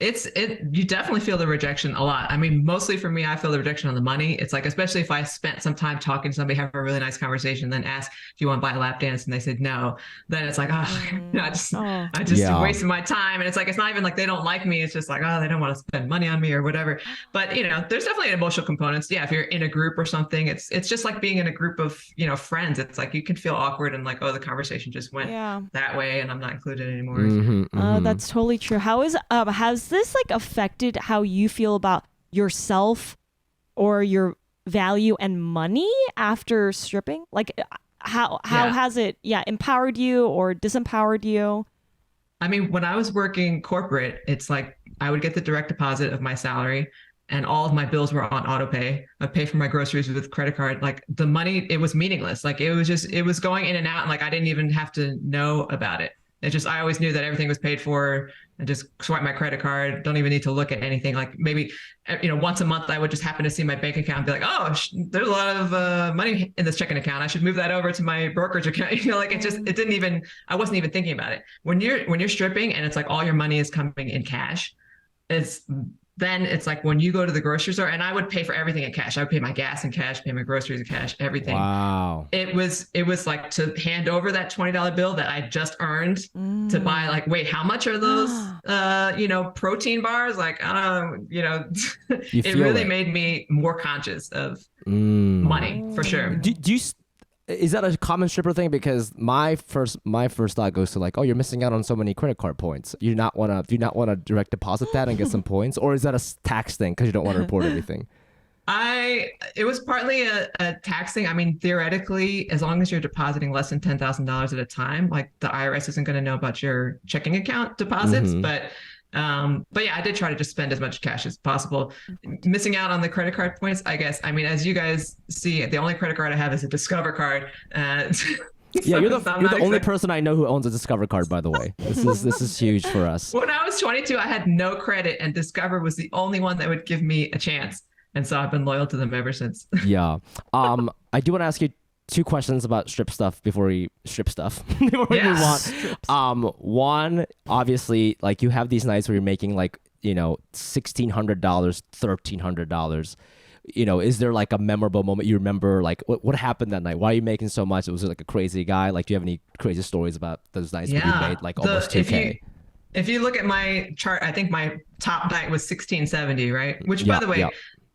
You definitely feel the rejection a lot. I mean, mostly for me, I feel the rejection on the money. It's like, especially if I spent some time talking to somebody, have a really nice conversation, then ask if you want to buy a lap dance, and they said no, then it's like, I just wasted my time. And it's like, it's not even like they don't like me. It's just like, oh, they don't want to spend money on me or whatever. But there's definitely emotional components. Yeah. If you're in a group or something, it's just like being in a group of, friends. It's like, you can feel awkward and like, oh, the conversation just went that way, and I'm not included anymore. That's totally true. Has this like affected how you feel about yourself or your value and money after stripping? Like how has it empowered you or disempowered you? I mean, when I was working corporate, it's like I would get the direct deposit of my salary, and all of my bills were on auto pay. I'd pay for my groceries with credit card. Like the money, it was meaningless. Like it was going in and out, and like I didn't even have to know about it. I always knew that everything was paid for, and just swipe my credit card. Don't even need to look at anything. Like maybe, once a month I would just happen to see my bank account and be like, oh, there's a lot of money in this checking account. I should move that over to my brokerage account. I wasn't even thinking about it. When you're stripping and it's like all your money is coming in cash, then it's like when you go to the grocery store, and I would pay for everything in cash. I would pay my gas in cash, pay my groceries in cash, everything. Wow. It was like to hand over that $20 bill that I just earned to buy, like, wait, how much are those, protein bars? Like, it really made me more conscious of money, for sure. Is that a common stripper thing? Because my first thought goes to like, oh, you're missing out on so many credit card points. Do you not want to direct deposit that and get some points, or is that a tax thing because you don't want to report everything? It was partly a tax thing. I mean, theoretically, as long as you're depositing less than $10,000 at a time, like the IRS isn't going to know about your checking account deposits, but yeah, I did try to just spend as much cash as possible. Missing out on the credit card points, I guess. I mean, as you guys see, the only credit card I have is a Discover card. Yeah, you're the only person I know who owns a Discover card, by the way. This is huge for us. When I was 22, I had no credit, and Discover was the only one that would give me a chance. And so I've been loyal to them ever since. Yeah. I do want to ask you 2 questions about strip stuff before we move on. One, obviously, like you have these nights where you're making like, $1,600, $1,300. Is there like a memorable moment you remember? Like what happened that night? Why are you making so much? Was it like a crazy guy? Like, do you have any crazy stories about those nights where you made like almost 2K? If you look at my chart, I think my top night was 1670, right? Which, by the way,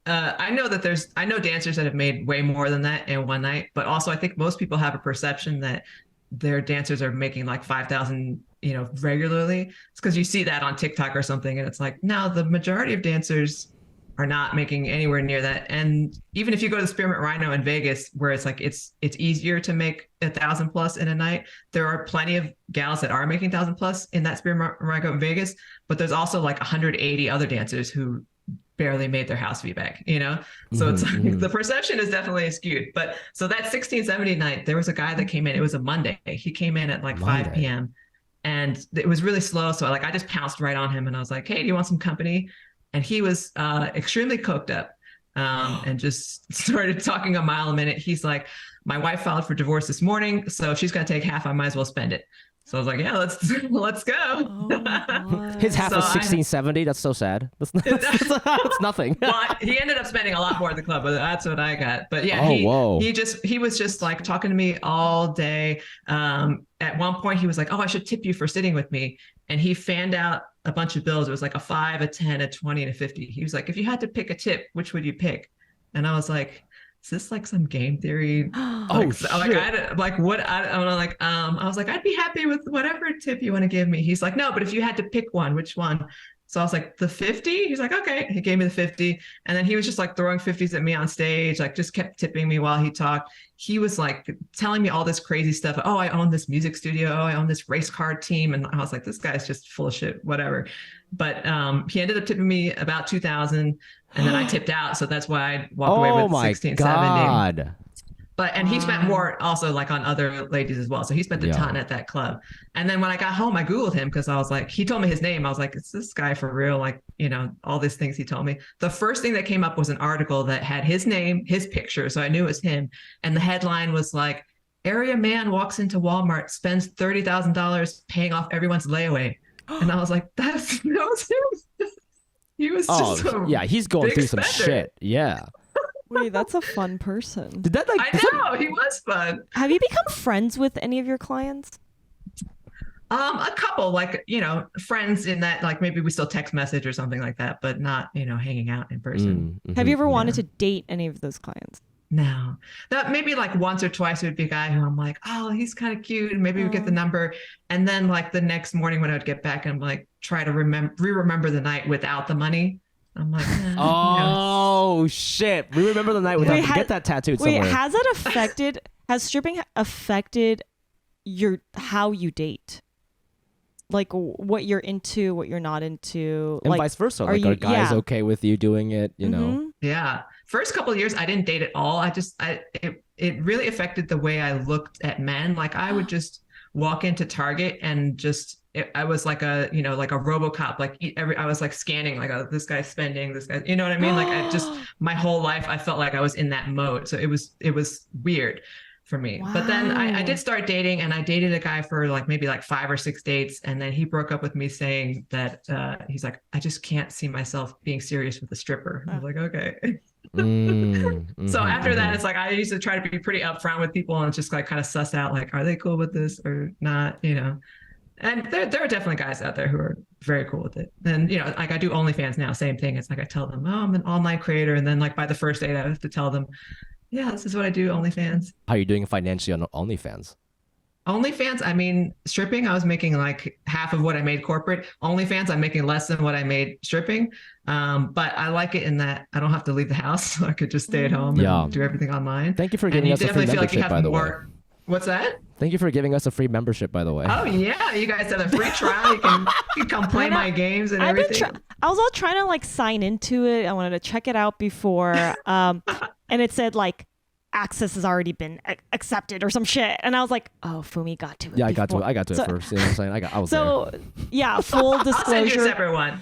I know dancers that have made way more than that in one night, but also I think most people have a perception that their dancers are making like 5,000, regularly. It's because you see that on TikTok or something, and it's like, no, the majority of dancers are not making anywhere near that. And even if you go to the Spearmint Rhino in Vegas, where it's like it's easier to make 1,000 plus in a night, there are plenty of gals that are making 1,000 plus in that Spearmint Rhino in Vegas. But there's also like 180 other dancers who barely made their house fee back, you know? So it's like the perception is definitely skewed. But so that 1670 night, there was a guy that came in. It was a Monday. He came in at like 5 p.m. and it was really slow. So I just pounced right on him and I was like, hey, do you want some company? And he was extremely coked up and just started talking a mile a minute. He's like, my wife filed for divorce this morning, so if she's going to take half, I might as well spend it. So I was like, yeah, let's go. Oh, his half was 1670. That's so sad. That's nothing. Well, he ended up spending a lot more at the club, but that's what I got. But yeah, he was just like talking to me all day. At one point, he was like, oh, I should tip you for sitting with me. And he fanned out a bunch of bills. It was like a 5, a 10, a 20, and a 50. He was like, if you had to pick a tip, which would you pick? And I was like, is this like some game theory? I was like, I'd be happy with whatever tip you want to give me. He's like, no, but if you had to pick one, which one? So I was like, the 50? He's like, okay. He gave me the 50. And then he was just like throwing 50s at me on stage, like just kept tipping me while he talked. He was like telling me all this crazy stuff. Oh, I own this music studio. Oh, I own this race car team. And I was like, this guy's just full of shit, whatever. But he ended up tipping me about 2,000 and then I tipped out. So that's why I walked away with 1670. God. And he spent more also like on other ladies as well. So he spent a ton at that club. And then when I got home, I Googled him because I was like, he told me his name. I was like, it's this guy for real. Like, you know, all these things he told me. The first thing that came up was an article that had his name, his picture. So I knew it was him. And the headline was like, area man walks into Walmart, spends $30,000 paying off everyone's layaway. And I was like, that was him. He was just he's going through some shit. Yeah. Wait, that's a fun person. Did that like? I know he was fun. Have you become friends with any of your clients? A couple, like, you know, friends in that, like maybe we still text message or something like that, but not, you know, hanging out in person. Have you ever wanted to date any of those clients? No, that maybe like once or twice it would be a guy who I'm like, oh, he's kind of cute, and maybe we get the number, and then like the next morning when I would get back, I'm like try to remember the night without the money. I'm like, shit. We remember the night without get that tattooed somewhere. Wait, has stripping affected how you date? Like what you're into, what you're not into, and like, vice versa. Are guys okay with you doing it? You know? Yeah. First couple of years, I didn't date at all. It really affected the way I looked at men. Like I would just walk into Target and I was like a RoboCop. Like I was like scanning, like, oh, this guy's spending, this guy, you know what I mean? Like my whole life, I felt like I was in that mode. So it was weird for me. Wow. But then I did start dating, and I dated a guy for like maybe like 5 or 6 dates. And then he broke up with me saying that he's like, I just can't see myself being serious with a stripper. I was like, okay. So after that, it's like, I used to try to be pretty upfront with people and just like kind of suss out, like, are they cool with this or not? You know? And there are definitely guys out there who are very cool with it. And, you know, like I do OnlyFans now, same thing. It's like I tell them, oh, I'm an online creator. And then like by the first date, I have to tell them, yeah, this is what I do, OnlyFans. How are you doing financially on OnlyFans? OnlyFans, I mean, stripping, I was making like half of what I made corporate. OnlyFans, I'm making less than what I made stripping. But I like it in that I don't have to leave the house. So I could just stay at home and do everything online. Thank you for giving us a free membership, by the way. What's that? Thank you for giving us a free membership, by the way. Oh, yeah. You guys have a free trial. You can come play my games and everything. I was all trying to like sign into it. I wanted to check it out before. And it said like, access has already been accepted or some shit. And I was like, oh, Fumi got to it. Yeah, I got to it first. You know what I'm saying? I was there. Yeah, full disclosure. I'll send you a separate one.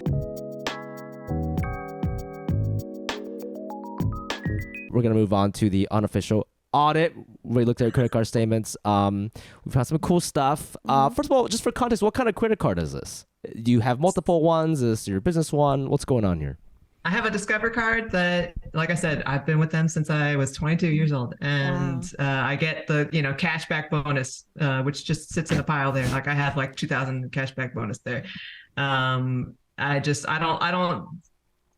We're going to move on to the unofficial audit. We looked at credit card statements. We've had some cool stuff. First of all, just for context, what kind of credit card is this? Do you have multiple ones? Is this your business one? What's going on here? I have a Discover card that, like I said, I've been with them since I was 22 years old, and I get the cashback bonus, which just sits in a pile there. Like I have like 2,000 cashback bonus there. I don't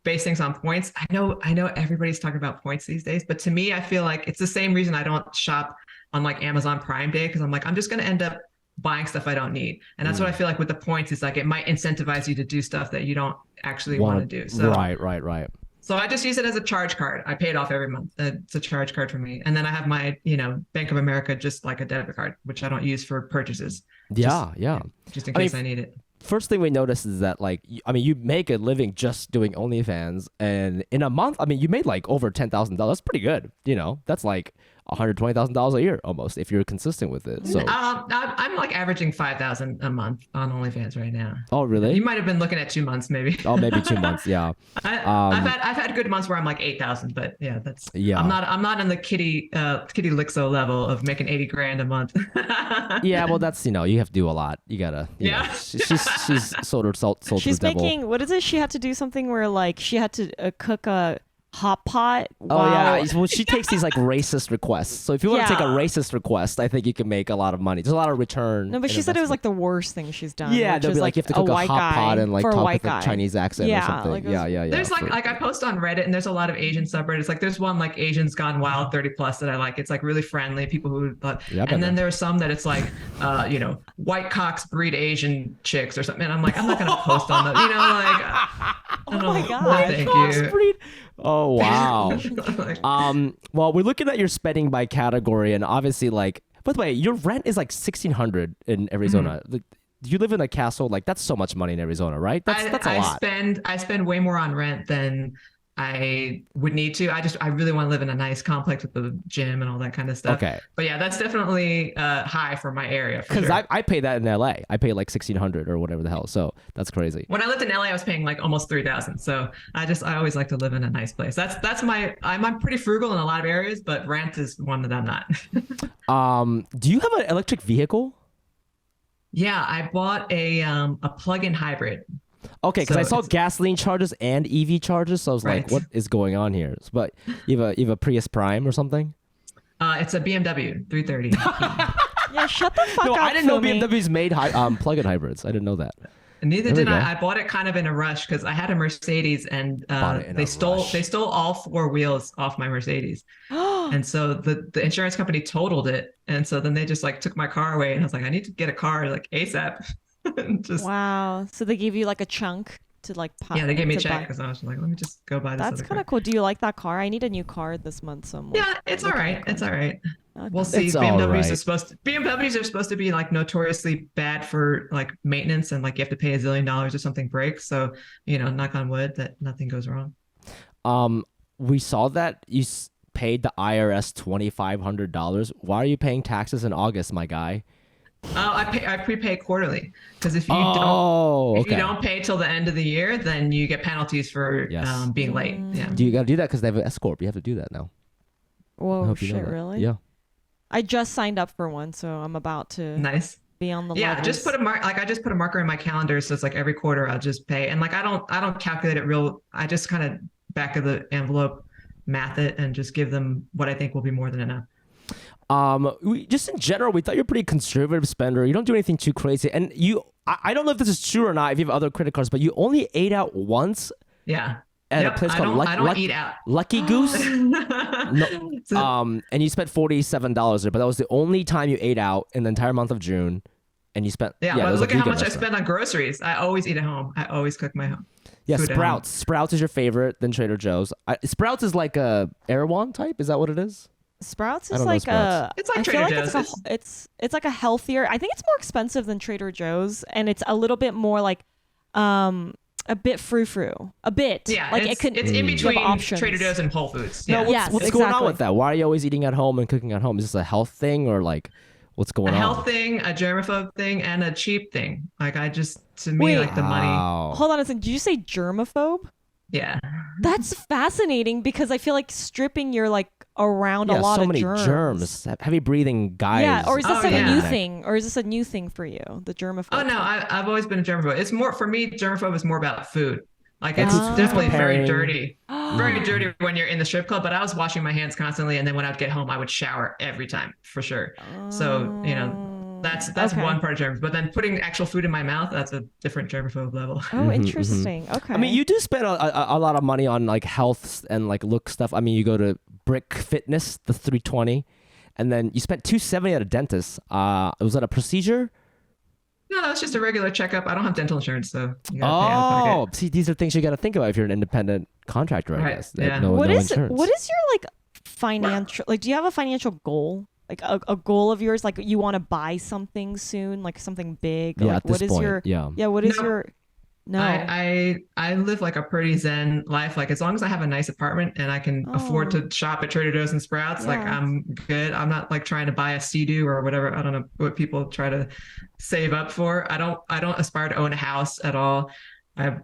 base things on points. I know everybody's talking about points these days, but to me, I feel like it's the same reason I don't shop on like Amazon Prime Day, because I'm like, I'm just going to end up buying stuff I don't need. And that's what I feel like with the points. It's like it might incentivize you to do stuff that you don't actually want to do. So right. So I just use it as a charge card. I pay it off every month. It's a charge card for me. And then I have my, Bank of America, just like a debit card, which I don't use for purchases. Yeah. Just in case I need it. First thing we noticed is that you make a living just doing OnlyFans, and in a month, you made like over $10,000. That's pretty good. That's like $120,000 a year almost if you're consistent with it. So I'm like averaging 5,000 a month on OnlyFans right now. Oh, really? You might have been looking at 2 months, maybe. Oh, maybe 2 months. Yeah. I've had good months where I'm like 8,000, but yeah, I'm not on the kitty Lixo level of making 80 grand a month. Yeah, well, that's you have to do a lot. You gotta. She's sold her soul to She's the devil. making, what is it? She had to do something where like she had to cook a hot pot. Oh yeah, well she takes these like racist requests. So if you want to take a racist request, I think you can make a lot of money. There's a lot of return. No, but she said it was like the worst thing she's done. Yeah, they'll be like you have to cook a hot pot and like talk with a Chinese accent or something. Like yeah. There's like I post on Reddit and there's a lot of Asian subreddits. Like there's one like Asians Gone Wild 30 plus that I like. It's like really friendly people who. And then there's some that it's like white cocks breed Asian chicks or something. And I'm like I'm not gonna post on that. Oh my god, thank you. Oh wow. Well, we're looking at your spending by category, and obviously, like, by the way, your rent is like $1,600 in Arizona. Do you live in a castle? Like, that's so much money in Arizona, right? That's a lot. I spend way more on rent than I would need to. I really want to live in a nice complex with the gym and all that kind of stuff. Okay. But yeah, that's definitely high for my area. Because sure. I pay that in LA. I pay like $1,600 or whatever the hell. So that's crazy. When I lived in LA, I was paying like almost $3,000. So I always like to live in a nice place. I'm pretty frugal in a lot of areas, but rent is one that I'm not. Do you have an electric vehicle? Yeah, I bought a plug-in hybrid. Okay, because I saw gasoline charges and EV charges, so I was like, "What is going on here?" But you have a Prius Prime or something? It's a BMW 330. Yeah, shut the fuck up. No, I didn't know Fumi. BMWs made plug-in hybrids. I didn't know that. Neither did I. I bought it kind of in a rush because I had a Mercedes and they stole all 4 wheels off my Mercedes, and so the insurance company totaled it, and so then they just like took my car away, and I was like, I need to get a car like ASAP. Wow. So they gave you like a chunk to like pop. Yeah, they gave me a check because I was like, let me just go buy this. That's kind of cool. Do you like that car? I need a new car this month. So it's all right. It's all right. Okay. We'll see. It's BMWs are supposed to be like notoriously bad for like maintenance and like you have to pay $1 zillion or something breaks. So knock on wood that nothing goes wrong. We saw that you paid the IRS $2,500. Why are you paying taxes in August, my guy? I prepay quarterly because if you you don't pay till the end of the year, then you get penalties for being late. Yeah. Do you got to do that because they have an S corp? You have to do that now. Whoa, shit! Really? Yeah. I just signed up for one, so I'm about to be on the levels. Just put I just put a marker in my calendar, so it's like every quarter I'll just pay, and like I don't calculate it real. I just kind of back of the envelope math it and just give them what I think will be more than enough. Just in general, we thought you're a pretty conservative spender. You don't do anything too crazy. And I don't know if this is true or not, if you have other credit cards, but you only ate out once. Yeah. At a place called I don't eat out. Lucky Goose. No, and you spent $47 there, but that was the only time you ate out in the entire month of June. And you spent but look at how much I spend on groceries. I always eat at home. I always cook my home. Yeah, Sprouts. Sprouts is your favorite, then Trader Joe's. Sprouts is like a Erewhon type. Is that what it is? Sprouts is like it's like Trader Joe's. It's like a healthier. I think it's more expensive than Trader Joe's, and it's a little bit more like a bit frou-frou. A bit. Yeah, like it's in between Trader Joe's and Whole Foods. Yeah. No, what's going on with that? Why are you always eating at home and cooking at home? Is this a health thing or like what's going on? A health thing, a germaphobe thing, and a cheap thing. Like like the money. Hold on a second. Did you say germaphobe? Yeah. That's fascinating because I feel like stripping your like around a lot of germs. Heavy breathing guys. Yeah, or is this a new thing? Or is this a new thing for you? The germaphobe. Oh no, I've always been a germaphobe. It's more for me. Germaphobe is more about food. Like it's definitely very dirty, very dirty when you're in the strip club. But I was washing my hands constantly, and then when I'd get home, I would shower every time for sure. So that's one part of germs. But then putting actual food in my mouth, that's a different germaphobe level. Oh, interesting. Okay. I mean, you do spend a lot of money on like health and like look stuff. I mean, you go to Brick Fitness, the 320, and then you spent $270 at a dentist. Was that a procedure? No, it's just a regular checkup. I don't have dental insurance, so you gotta pay out of pocket. See, these are things you got to think about if you're an independent contractor, I Right. guess. Yeah. No insurance. What is your like financial, like, do you have a financial goal? Like a goal of yours, like you want to buy something soon, like something big? Or Yeah, like, at this what is point, your, yeah. what is No. your, no. I live like a pretty zen life. Like as long as I have a nice apartment and I can afford Oh. to shop at Trader Joe's and Sprouts, like Yeah. I'm good. I'm not like trying to buy a Sea-Doo or whatever. I don't know what people try to save up for. I don't aspire to own a house at all.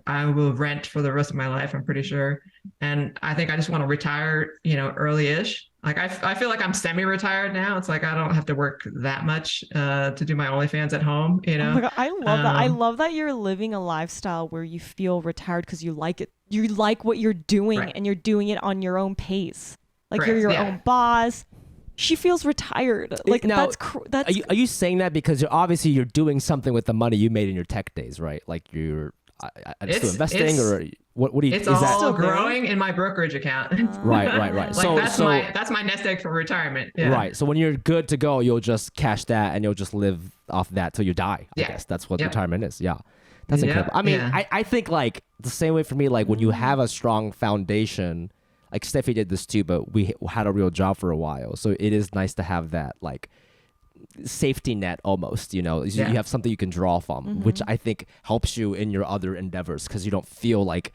I will rent for the rest of my life, I'm pretty sure. And I think I just want to retire, early-ish. Like I feel like I'm semi-retired now. It's like I don't have to work that much to do my OnlyFans at home, Oh my God, I love that. I love that you're living a lifestyle where you feel retired because you like it. You like what you're doing, Right. and you're doing it on your own pace. Like Correct, you're your yeah. own boss. She feels retired. Like Now, that's Are you saying that because you're doing something with the money you made in your tech days, right? Like you're still investing, or what do you? It's is that, all Still there? growing in my brokerage account. right. Like So that's my nest egg for retirement. Yeah. right. So when you're good to go, you'll just cash that and you'll just live off that till you die. I Yeah. guess that's what Yep. retirement is. Yeah. That's Yep, incredible. I mean, yeah. I think like the same way for me, like when you have a strong foundation, like Steffi did this too, but we had a real job for a while. So it is nice to have that like safety net almost, You Yeah. have something you can draw from, which I think helps you in your other endeavors because you don't feel like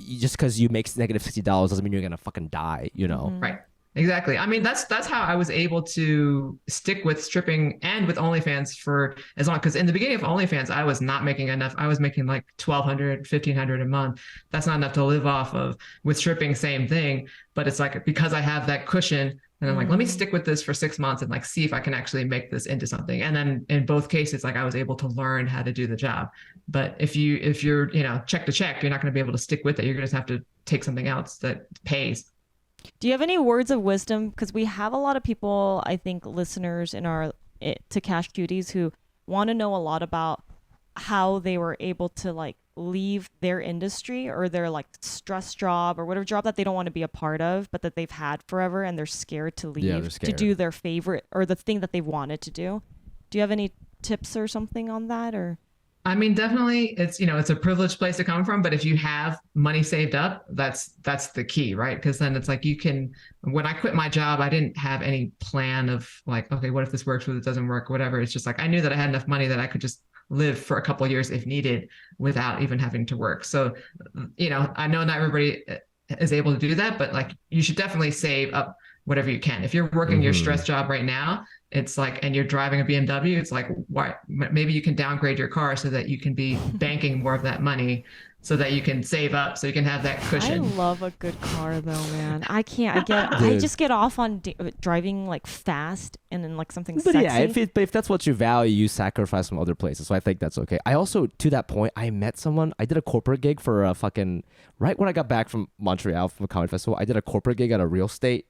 just because you make -$60 doesn't mean you're going to fucking die, Right. Exactly. I mean, that's how I was able to stick with stripping and with OnlyFans for as long, because in the beginning of OnlyFans, I was not making enough. I was making like $1,200, $1,500 a month. That's not enough to live off of. With stripping, same thing. But it's like, because I have that cushion, and I'm like, let me stick with this for 6 months and like see if I can actually make this into something. And then in both cases, like I was able to learn how to do the job. But if you're, check to check, you're not going to be able to stick with it. You're going to have to take something else that pays. Do you have any words of wisdom? Because we have a lot of people, I think, listeners in our To Cash Cuties who want to know a lot about how they were able to like leave their industry or their like stress job or whatever job that they don't want to be a part of, but that they've had forever and they're scared to leave they're to scared. do their favorite or the thing that they wanted to do. Do you have any tips or something on that? Or I mean, definitely it's a privileged place to come from, but if you have money saved up, that's the key, right? Because then it's like when I quit my job, I didn't have any plan of like, okay, what if this works, what if it doesn't work, whatever. It's just like, I knew that I had enough money that I could just live for a couple of years if needed without even having to work. So, I know not everybody is able to do that, but like you should definitely save up whatever you can. If you're working your stress job right now, it's like, and you're driving a BMW, it's like, why? Maybe you can downgrade your car so that you can be banking more of that money so that you can save up, so you can have that cushion. I love a good car though, man. I Dude. just get off on driving like fast and then like something But sexy. yeah, if that's what you value, you sacrifice from other places. So I think that's okay. I also, to that point, I met someone. I did a corporate gig for a fucking right when I got back from Montreal from a comedy festival. I did a corporate gig at a real estate.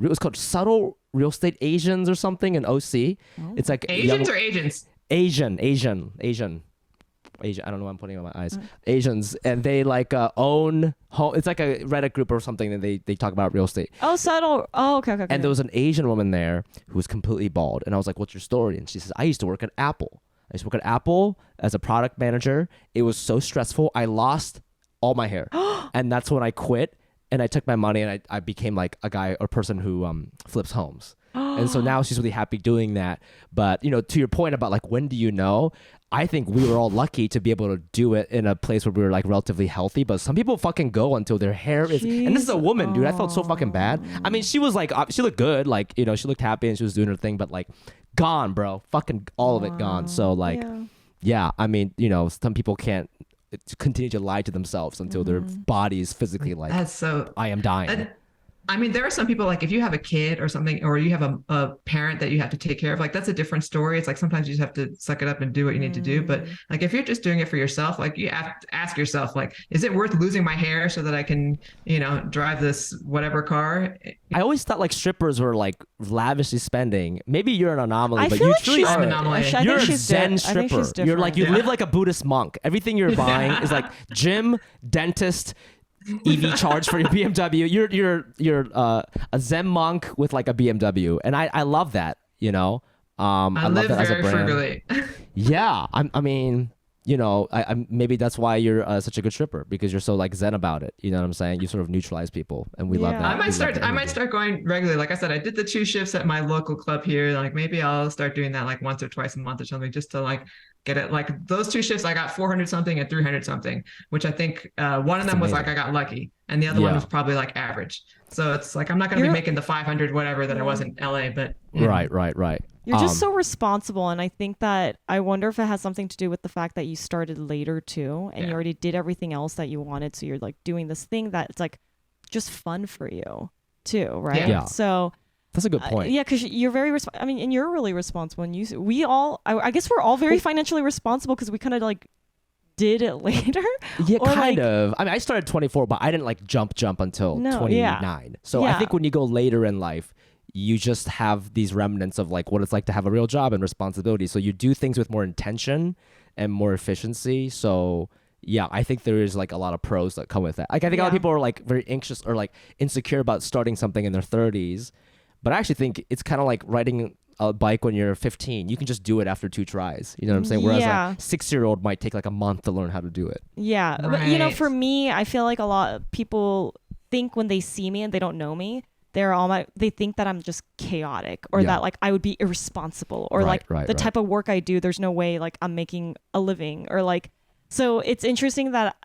It was called Subtle Real Estate Asians or something in OC. It's like Asians or agents? Asian. I don't know why I'm putting it on my eyes. Asians, and they like own home. It's like a Reddit group or something, and they talk about real estate. Oh, subtle. Oh, okay. And there was an Asian woman there who was completely bald, and I was like, "What's your story?" And she says, "I used to work at Apple. I used to work at Apple as a product manager. It was so stressful. I lost all my hair, and that's when I quit." And I took my money and I became like a guy or person who flips homes. And so now she's really happy doing that. But, to your point about like, when do you know? I think we were all lucky to be able to do it in a place where we were like relatively healthy. But some people fucking go until their hair is. And this is a woman, dude. I felt so fucking bad. I mean, she was like, she looked good. Like, she looked happy and she was doing her thing. But like, gone, bro. Fucking all of it gone. So like, yeah, I mean, some people can't continue to lie to themselves until their body is physically like, That's so. I am dying. I mean, there are some people like if you have a kid or something, or you have a parent that you have to take care of, like that's a different story. It's like sometimes you just have to suck it up and do what you need to do. But like if you're just doing it for yourself, like you have to ask yourself, like, is it worth losing my hair so that I can, drive this whatever car? I always thought like strippers were like lavishly spending. Maybe you're an anomaly, I but feel you like truly she's are. an anomaly. I You're think a she's Zen I think stripper. she's You're like you different. live like a Buddhist monk. Everything you're buying is like gym, dentist, EV charge for your BMW. You're a Zen monk with like a BMW, and I love that. I love live that as a very brand. frugally. Yeah, I mean, maybe that's why you're such a good stripper, because you're so like zen about it. You know what I'm saying? You sort of neutralize people, and we love Yeah. that. I might start going regularly. Like I said, I did the 2 shifts at my local club here. Like maybe I'll start doing that like once or twice a month or something, just to like get it. Like those 2 shifts, I got 400 something and 300 something, which I think one of them was like I got lucky, and the other one was probably like average. So it's like I'm not going to be making the 500 whatever that I was in LA, but right. You're just so responsible, and I think that I wonder if it has something to do with the fact that you started later too, and you already did everything else that you wanted, so you're like doing this thing that it's like just fun for you too, right? Yeah. So that's a good point. yeah, because you're very I mean, and you're really responsible, and we all I guess we're all very financially responsible because we kind of like did it later. Yeah, or kind like, of. I mean, I started 24, but I didn't like jump until 29. So I think when you go later in life, you just have these remnants of like what it's like to have a real job and responsibility. So you do things with more intention and more efficiency. So yeah, I think there is like a lot of pros that come with that. Like I think a lot of people are like very anxious or like insecure about starting something in their 30s, but I actually think it's kind of like riding a bike when you're 15. You can just do it after 2 tries. You know what I'm saying? Whereas a 6-year-old might take like a month to learn how to do it. Yeah. Right. But for me, I feel like a lot of people think when they see me and they don't know me, they think that I'm just chaotic, or that like I would be irresponsible, or the type of work I do, there's no way like I'm making a living, or like, so it's interesting that,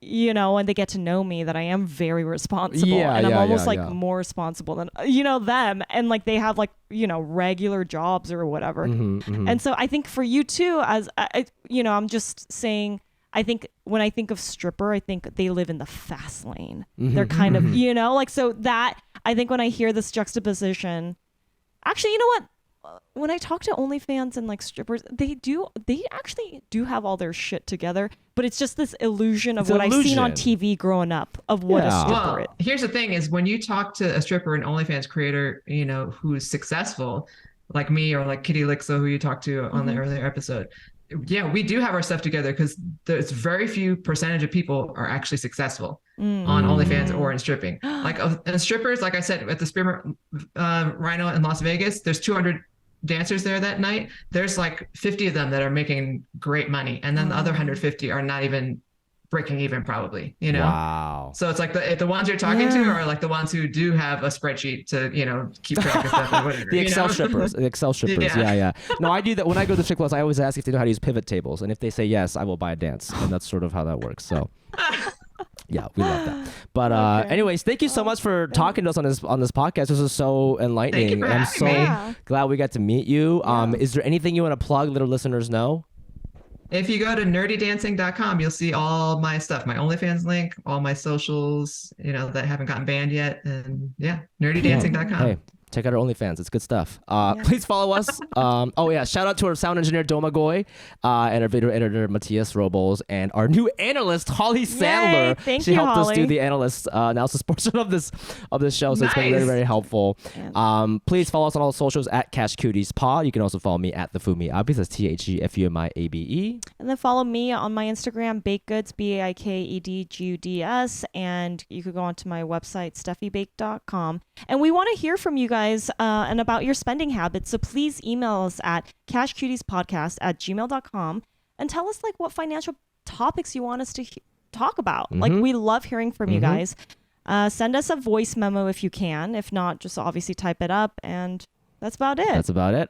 when they get to know me, that I am very responsible, and I'm almost more responsible than, them. And like they have like, regular jobs or whatever. And so I think for you too, as I'm just saying, I think when I think of stripper, I think they live in the fast lane. They're kind of, like, so that I think when I hear this juxtaposition, actually, you know what? When I talk to OnlyFans and like strippers, they actually do have all their shit together, but it's just this illusion of what I've seen on TV growing up of what a stripper is. Here's the thing is when you talk to a stripper, an OnlyFans creator, who's successful, like me or like Kitty Lixo, who you talked to on the earlier episode. Yeah, we do have our stuff together because there's very few percentage of people are actually successful on OnlyFans or in stripping. Like and strippers, like I said, at the Spearmint Rhino in Las Vegas, there's 200 dancers there that night. There's like 50 of them that are making great money, and then the other 150 are not even breaking even, probably. Wow. So it's like the ones you're talking to are like the ones who do have a spreadsheet to keep track of stuff and whatever. The Excel strippers. Yeah. No, I do that when I go to strip clubs. I always ask if they know how to use pivot tables, and if they say yes, I will buy a dance, and that's sort of how that works. So. Yeah, we love that. But anyways, thank you so much for talking to us on this podcast. This is so enlightening. Thank you for having me. Glad we got to meet you. Is there anything you want to plug that our listeners know? If you go to nerdydancing.com, you'll see all my stuff, my OnlyFans link, all my socials, that haven't gotten banned yet. And nerdydancing.com. Hey, check out our OnlyFans. It's good stuff. Please follow us. Shout out to our sound engineer, Domagoy, and our video editor, Matthias Robles, and our new analyst, Holly Sandler. Thank she you, helped Holly. us do the analyst analysis portion of this show, so it's been very, very helpful. Please follow us on all socials at Cash Cuties Pod. You can also follow me at the Fumi Abis. That's TheFumiAbe. And then follow me on my Instagram, Bakedgoods, BAIKEDGUDS, and you could go onto my website, SteffieBake.com. And we want to hear from you guys and about your spending habits. So please email us at cashcutiespodcast@gmail.com and tell us like what financial topics you want us to talk about. Like we love hearing from you guys. Send us a voice memo if you can. If not, just obviously type it up, and that's about it.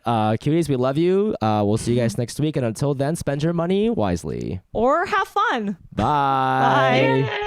Cuties, we love you. We'll see you guys next week. And until then, spend your money wisely. Or have fun. Bye. Bye.